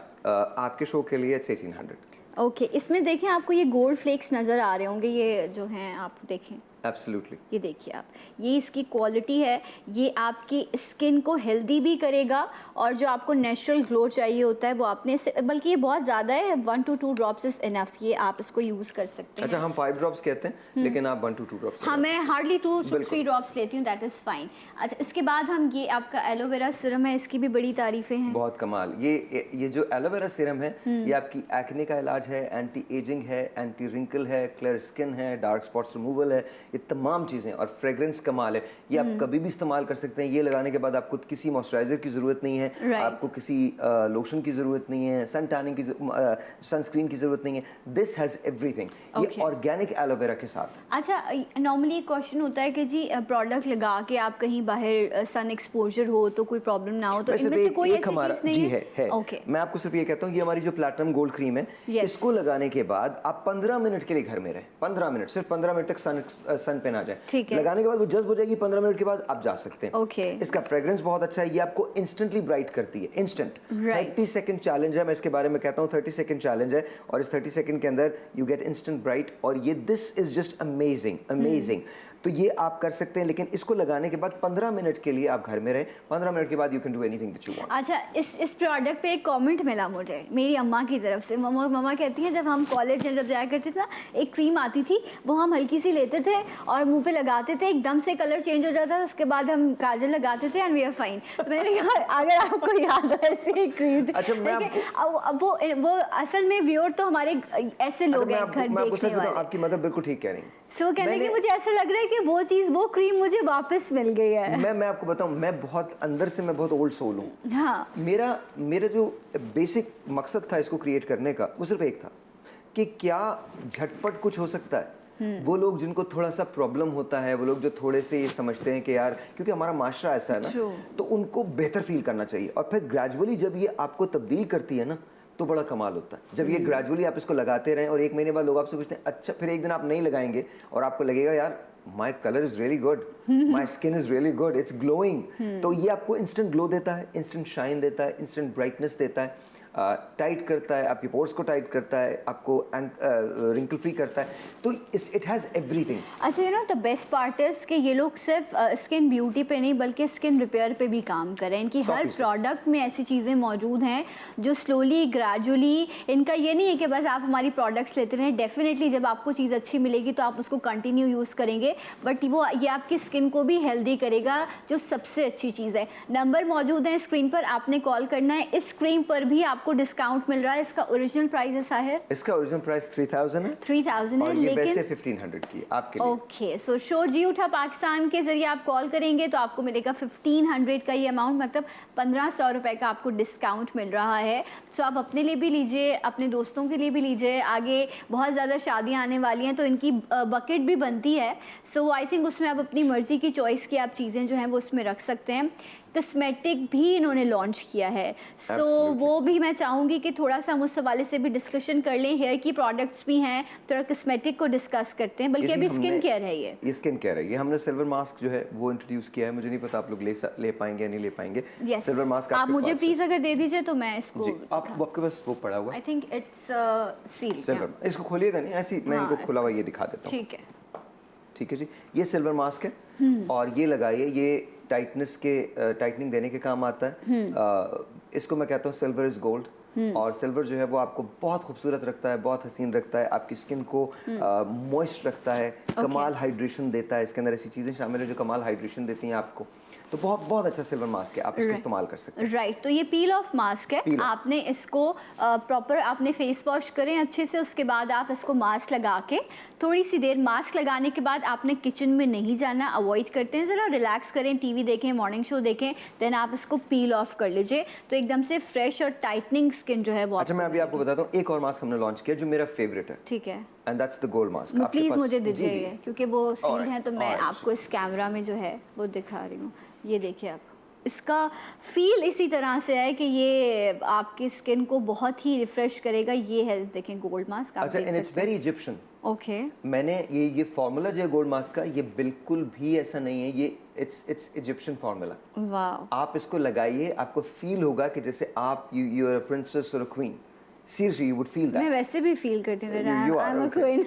आपके शो के लिए 1800। ओके, इसमें देखें आपको ये गोल्ड फ्लेक्स नज़र आ रहे होंगे, ये जो हैं आप देखें, एब्सोल्युटली। ये देखिए आप, ये इसकी क्वालिटी है। ये आपकी स्किन को हेल्दी भी करेगा और जो आपको नेचुरल ग्लो चाहिए होता है वो आपने, बल्कि ये बहुत ज़्यादा है, 1 to 2 ड्रॉप्स इज़ इनफ। ये आप इसको यूज़ कर सकते हैं। अच्छा, हम 5 ड्रॉप्स कहते हैं लेकिन आप 1 to 2 ड्रॉप्स। हाँ, मैं हार्डली 2 to बिल्कुल। 3 ड्रॉप्स लेती हूँ, दैट इज़ फाइन। अच्छा, इसके बाद हम ये आपका एलोवेरा सीरम है, इसकी भी बड़ी तारीफ़ें हैं। बहुत कमाल। ये जो एलोवेरा सीरम है, ये आपकी एक्ने का इलाज है, एंटी एजिंग है, एंटी रिंकल है, क्लियर स्किन है, डार्क स्पॉट्स रिमूवल है, ये तमाम चीज़ें, और फ्रेग्रेंस कमाल है। ये आप कभी भी इस्तेमाल कर सकते हैं। ये लगाने के बाद आपको किसी मॉइस्चराइजर की ज़रूरत नहीं है, Right. आपको किसी लोशन की ज़रूरत नहीं है, सन टैनिंग की सनस्क्रीन की ज़रूरत नहीं है। This has everything. ये Okay. ऑर्गेनिक एलोवेरा के साथ। अच्छा, नॉर्मली क्वेश्चन होता है कि जी प्रोडक्ट लगा के आप कहीं बाहर सन एक्सपोजर हो तो कोई प्रॉब्लम ना हो, तो वैसे इनमें तो से कोई एक ऐसी हमारा चीज़ नहीं जी है? है। ओके, मैं आपको सिर्फ ये कहता हूँ, ये हमारी जो प्लैटिनम गोल्ड क्रीम है, Yes. इसको लगाने के बाद आप 15 मिनट के लिए घर में रहें। 15 मिनट, सिर्फ 15 मिनट तक सन पे ना जाए। ठीक है। लगाने के बाद वो जज्ब हो जाएगी, 15 मिनट के बाद आप जा सकते हैं। ओके। इसका फ्रेग्रेंस बहुत अच्छा है, ये आपको इंस्टेंटली ब्राइट करती है, इंस्टेंट। Right. 30 सेकंड चैलेंज है, मैं इसके बारे में कहता हूँ, 30 सेकंड चैलेंज है, और इस 30 सेकंड के अंदर यू गेट इंस्टेंट ब्राइट, और ये this is just amazing amazing. तो ये आप कर सकते हैं, लेकिन इसको लगाने के बाद 15 मिनट के लिए आप घर में रहें। 15 मिनट के बाद you can do anything that you want. अच्छा, इस प्रोडक्ट पे एक कमेंट मिला मुझे मेरी अम्मा की तरफ से। मम्मा कहती हैं जब हम कॉलेज में जब जाया करते थे ना, एक क्रीम आती थी, वो हम हल्की सी लेते थे और मुंह पे लगाते थे, एकदम से कलर चेंज हो जाता था, उसके बाद हम काजल लगाते थे एंड वी आर फाइन। तो मैंने कहा अगर आपको याद है ऐसी क्रीम, अच्छा, मैं वो असल में व्यूअर तो हमारे ऐसे लोग हैं घर मैं आपको सच देखने बताऊं, वाले। आपकी मदर बिल्कुल ठीक कह रही है। सो कहने कि मैंने- मुझे ऐसा लग रहा है कि वो चीज़, वो क्रीम मुझे वापस मिल गई है। मैं आपको बताऊं, मैं बहुत अंदर से मैं बहुत ओल्ड सोल हूँ। हाँ, मेरा जो बेसिक मकसद था इसको क्रिएट करने का, वो सिर्फ एक था कि क्या झटपट कुछ हो सकता है। वो लोग जिनको थोड़ा सा प्रॉब्लम होता है, वो लोग जो थोड़े से ये समझते हैं कि यार, क्योंकि हमारा माशरा ऐसा है ना, True. तो उनको बेहतर फील करना चाहिए, और फिर ग्रेजुअली जब ये आपको तब्दील करती है ना, तो बड़ा कमाल होता है। जब ये ग्रेजुअली आप इसको लगाते रहें और 1 महीने बाद लोग आपसे पूछते हैं, अच्छा, फिर एक दिन आप नहीं लगाएंगे और आपको लगेगा यार माई colour is really good, my skin is really good, it's glowing. तो ये आपको इंस्टेंट ग्लो देता है, इंस्टेंट शाइन देता है, इंस्टेंट ब्राइटनेस देता है। टाइट करता है, आपके पोर्स को टाइट करता है, आपको रिंकल फ्री करता है, तो इट हैज़ एवरीथिंग। अच्छा, you know the best part is कि ये लोग सिर्फ स्किन ब्यूटी पे नहीं बल्कि स्किन रिपेयर पे भी काम करें। इनकी हर प्रोडक्ट में ऐसी चीज़ें मौजूद हैं जो स्लोली ग्रेजुअली, इनका ये नहीं है कि बस आप हमारी प्रोडक्ट्स लेते रहें। डेफिनेटली जब आपको चीज़ अच्छी मिलेगी तो आप उसको कंटिन्यू यूज़ करेंगे, बट वो ये आपकी स्किन को भी हेल्दी करेगा, जो सबसे अच्छी चीज़ है। नंबर मौजूद है स्क्रीन पर, आपने कॉल करना है। इस स्क्रीन पर भी आपको डिस्काउंट मिल रहा है। इसका ओरिजिनल प्राइस है साहिर, इसका ओरिजिनल प्राइस 3000 है, 3000 है, और ये लेकिन वैसे 1500 की है आपके लिए। ओके, सो शो जी उठा पाकिस्तान के जरिए आप कॉल करेंगे तो आपको मिलेगा 1500 का ये अमाउंट, मतलब 1500 रुपए का आपको डिस्काउंट मिल रहा है। सो आप अपने लिए भी लीजिए, अपने दोस्तों के लिए भी लीजिए। आगे बहुत ज़्यादा शादियाँ आने वाली हैं तो इनकी बकेट भी बनती है। सो आई थिंक उसमें आप अपनी मर्ज़ी की चॉइस की आप चीज़ें जो हैं वो उसमें रख सकते हैं। कस्मेटिक भी इन्होंने लॉन्च किया है, सो वो भी मैं चाहूँगी कि थोड़ा सा हम उस हवाले से भी डिस्कशन कर लें। हेयर की प्रोडक्ट्स भी हैं, थोड़ा कस्मेटिक को डिस्कस करते हैं, बल्कि अभी स्किन केयर है। ये स्किन केयर है। ये हमने सिल्वर मास्क जो है वो इंट्रोड्यूस किया है। मुझे नहीं पता आप लोग ले पाएंगे या नहीं ले पाएंगे। yes. सिल्वर मास्क आप मुझे प्लीज़ अगर दे दीजिए तो मैं इसको, आपके पास वो पड़ा हुआ है, I think it's seal. Silver. इसको खोलिएगा नहीं, ऐसी मैं इनको खुला हुआ ये दिखा देता हूँ। ठीक है, ठीक है जी, ये सिल्वर मास्क है और ये लगाइए, ये टाइटनेस के टाइटनिंग देने के काम आता है। इसको मैं कहता हूँ सिल्वर इज गोल्ड। और सिल्वर जो है वो आपको बहुत खूबसूरत रखता है, बहुत हसीन रखता है, आपकी स्किन को मॉइस्ट रखता है, कमाल हाइड्रेशन देता है। इसके अंदर ऐसी चीज़ें शामिल है जो कमाल हाइड्रेशन देती हैं आपको। तो बहुत बहुत अच्छा सिल्वर मास्क है, आप इसको इस्तेमाल कर सकते हैं। राइट, तो ये पील ऑफ मास्क है। आपने इसको प्रॉपर आपने फेस वॉश करें अच्छे से, उसके बाद आप इसको मास्क लगा के थोड़ी सी देर, मास्क लगाने के बाद आपने किचन में नहीं जाना, अवॉइड करते हैं, ज़रा रिलैक्स करें, टीवी देखें, मॉर्निंग शो देखें, देन आप इसको पील ऑफ कर लीजिए तो एकदम से फ्रेश और टाइटनिंग स्किन जो है वो। अच्छा, मैं अभी आपको बताता हूँ, एक और मास्क हमने लॉन्च किया जो मेरा फेवरेट है। ठीक है, and that's the gold mask. Please मुझे दीजिए क्योंकि वो सील है तो मैं आपको इस कैमरा में जो है वो दिखा रही हूँ। ये देखिए आप, इसका फील इसी तरह से है कि ये आपकी स्किन को बहुत ही रिफ्रेश करेगा। ये है, देखें, गोल्ड मास्क। अच्छा, and it's very Egyptian. Okay, मैंने ये फार्मूला जो है गोल्ड मास्क का, ये बिल्कुल भी ऐसा नहीं है, ये इट्स इजिप्शियन फार्मूला। वाह, आप इसको लगाइए, आपको फील होगा कि जैसे आप यू आर अ प्रिंसेस और a queen. Seriously, you would feel that. मैं वैसे भी फील करती हूँ। You are, I'm a okay. queen.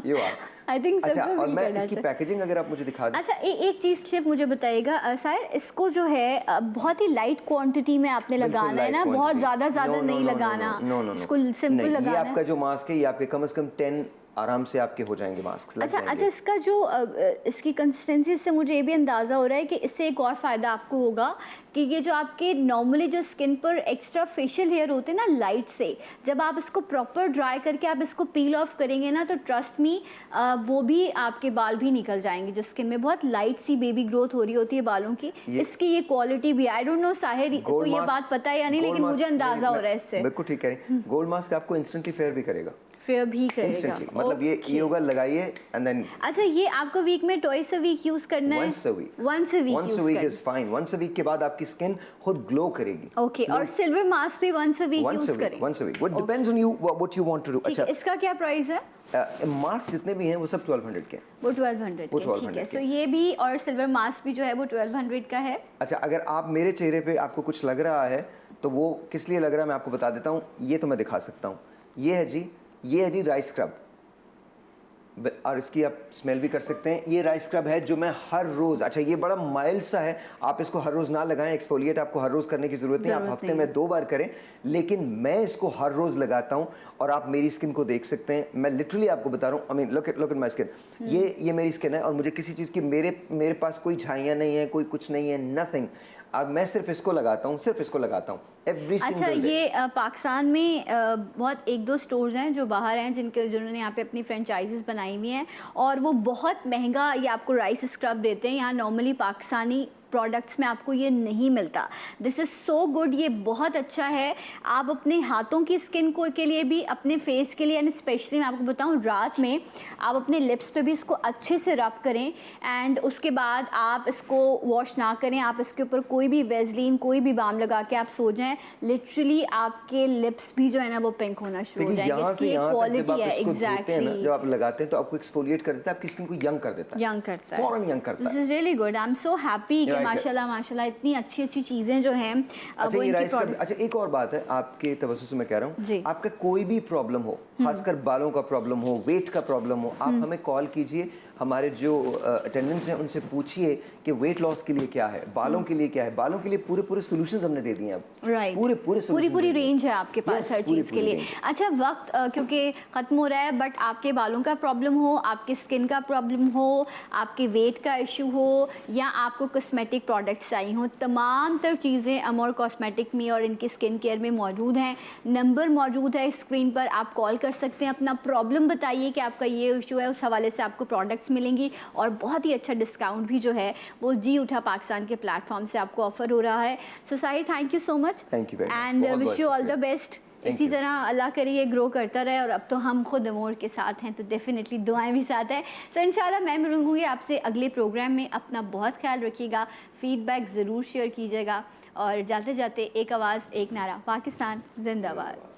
You are. I think अच्छा, सबको और feel मैं करना इसकी चाहिए। पैकेजिंग अगर आप मुझे दिखा दें। अच्छा, एक चीज़ सिर्फ मुझे बताइएगा साहिर, इसको जो है बहुत ही लाइट क्वांटिटी में आपने लगाना है ना, बहुत ज़्यादा नहीं लगाना। इसको सिंपल लगाना ये है। आपका जो मास्क है ये आपके कम से कम 10 आराम से आपके हो जाएंगे मास्क। अच्छा, इसका जो इसकी कंसिस्टेंसी से मुझे ये भी अंदाज़ा हो रहा है कि इससे एक और फ़ायदा आपको होगा कि ये जो आपके नॉर्मली जो स्किन पर एक्स्ट्रा फेशियल हेयर होते हैं ना लाइट से, जब आप इसको प्रॉपर ड्राई करके आप इसको पील ऑफ करेंगे ना तो ट्रस्ट मी वो भी आपके बाल भी निकल जाएंगे। जो स्किन में बहुत लाइट सी बेबी ग्रोथ हो रही होती है बालों की, इसकी ये क्वालिटी भी, आई डोंट नो साहिर को ये बात पता है या नहीं, लेकिन मुझे अंदाज़ा हो रहा है इससे। बिल्कुल ठीक है, गोल्ड मास्क आपको इंस्टेंटली फेयर भी करेगा, फेयर भी करेगा। मतलब ये होगा, लगाइए एंड देन। अच्छा, ये आपको वीक में ट्वाइस अ वीक यूज करना है? Once a week. Once a week is fine. Once a week के बाद आपकी स्किन खुद ग्लो करेगी। ओके, और सिल्वर मास्क भी वंस अ वीक यूज करें? Once a week, what depends on you what you want to do. अच्छा, इसका क्या प्राइस है? मास्क जितने भी हैं वो सब 1200 के। वो 1200 के, ठीक है। सो ये भी और सिल्वर मास्क भी जो है वो 1200 का है। अच्छा, अगर आप मेरे चेहरे पे आपको कुछ लग रहा है तो वो किस लिए लग रहा है मैं आपको बता देता हूँ। ये तो मैं दिखा सकता हूँ। ये है जी राइस स्क्रब, और इसकी आप स्मेल भी कर सकते हैं। ये राइस स्क्रब है जो मैं हर रोज़, अच्छा ये बड़ा माइल्ड सा है, आप इसको हर रोज़ ना लगाएं, एक्सफोलिएट आपको हर रोज़ करने की ज़रूरत नहीं, आप हफ्ते में 2 बार करें, लेकिन मैं इसको हर रोज़ लगाता हूं और आप मेरी स्किन को देख सकते हैं। मैं लिटरली आपको बता रहा हूँ, I mean look at my skin. ये मेरी स्किन है और मुझे किसी चीज़ की मेरे पास कोई झाइयाँ नहीं है, कोई कुछ नहीं है, नथिंग। अब मैं सिर्फ इसको लगाता हूँ, एवरी सिंगल अच्छा, डे। ये पाकिस्तान में बहुत 1-2 स्टोर्स हैं जो बाहर हैं जिन्होंने यहाँ पे अपनी फ्रेंचाइजीज बनाई हुई हैं और वो बहुत महंगा ये आपको राइस स्क्रब देते हैं। यहाँ नॉर्मली पाकिस्तानी प्रोडक्ट्स में आपको ये नहीं मिलता। दिस इज़ सो गुड, ये बहुत अच्छा है। आप अपने हाथों की स्किन को के लिए भी, अपने फेस के लिए, एंड स्पेशली मैं आपको बताऊं रात में आप अपने लिप्स पे भी इसको अच्छे से रब करें एंड उसके बाद आप इसको वॉश ना करें, आप इसके ऊपर कोई भी वेजलीन, कोई भी बाम लगा के आप सो जाएं, लिटरली आपके लिप्स भी जो है ना वो पिंक होना शुरू हो जाएंगे। इसकी क्वालिटी है एग्जैक्टली। जब आप लगाते हैं तो आपको एक्सफोलिएट कर देता है, आपकी स्किन को यंग कर देता है, यंग करता है, फौरन यंग करता है। This is really good, I am so happy कि try कर- माशाल्लाह माशाल्लाह इतनी अच्छी अच्छी चीज़ें जो हैं अच्छा वो ये इनके राइस का प्रोडक्ट्स। अच्छा एक और बात है आपके तवज्जो से मैं कह रहा जी। हूँ, आपका कोई भी प्रॉब्लम हो, खासकर बालों का प्रॉब्लम हो, वेट का प्रॉब्लम हो, आप हमें कॉल कीजिए, हमारे जो अटेंडेंट्स हैं उनसे पूछिए कि वेट लॉस के लिए क्या है, बालों के लिए क्या है, बालों के लिए पूरे पूरे सॉल्यूशंस हमने दे दिए हैं अब। राइट, पूरे पूरी solutions दे दिए। रेंज है आपके पास Yes, हर पूरी चीज़ के लिए। range है। अच्छा वक्त क्योंकि ख़त्म हो रहा है, बट आपके बालों का प्रॉब्लम हो, आपके स्किन का प्रॉब्लम हो, आपके वेट का इशू हो, या आपको कॉस्मेटिक प्रोडक्ट्स चाहिए हो, तमाम तर चीज़ें अमोर कॉस्मेटिक में और इनकी स्किन केयर में मौजूद हैं। नंबर मौजूद है स्क्रीन पर, आप कॉल कर सकते हैं, अपना प्रॉब्लम बताइए कि आपका ये इशू है, उस हवाले से आपको प्रोडक्ट्स मिलेंगी और बहुत ही अच्छा डिस्काउंट भी जो है वो जी उठा पाकिस्तान के प्लेटफॉर्म से आपको ऑफर हो रहा है। So Sahir, thank you so much Thank you very much. And बहुत विश यू ऑल द शुक्रिया। बेस्ट। Thank इसी you. तरह अल्लाह करे ये ग्रो करता रहे, और अब तो हम खुद अमोर के साथ हैं तो डेफिनेटली दुआएं भी साथ हैं। सो इंशाल्लाह मैं मिलूंगी आपसे अगले प्रोग्राम में। अपना बहुत ख्याल रखिएगा, फीडबैक ज़रूर शेयर कीजिएगा, और जाते जाते एक आवाज़ एक नारा, पाकिस्तान जिंदाबाद।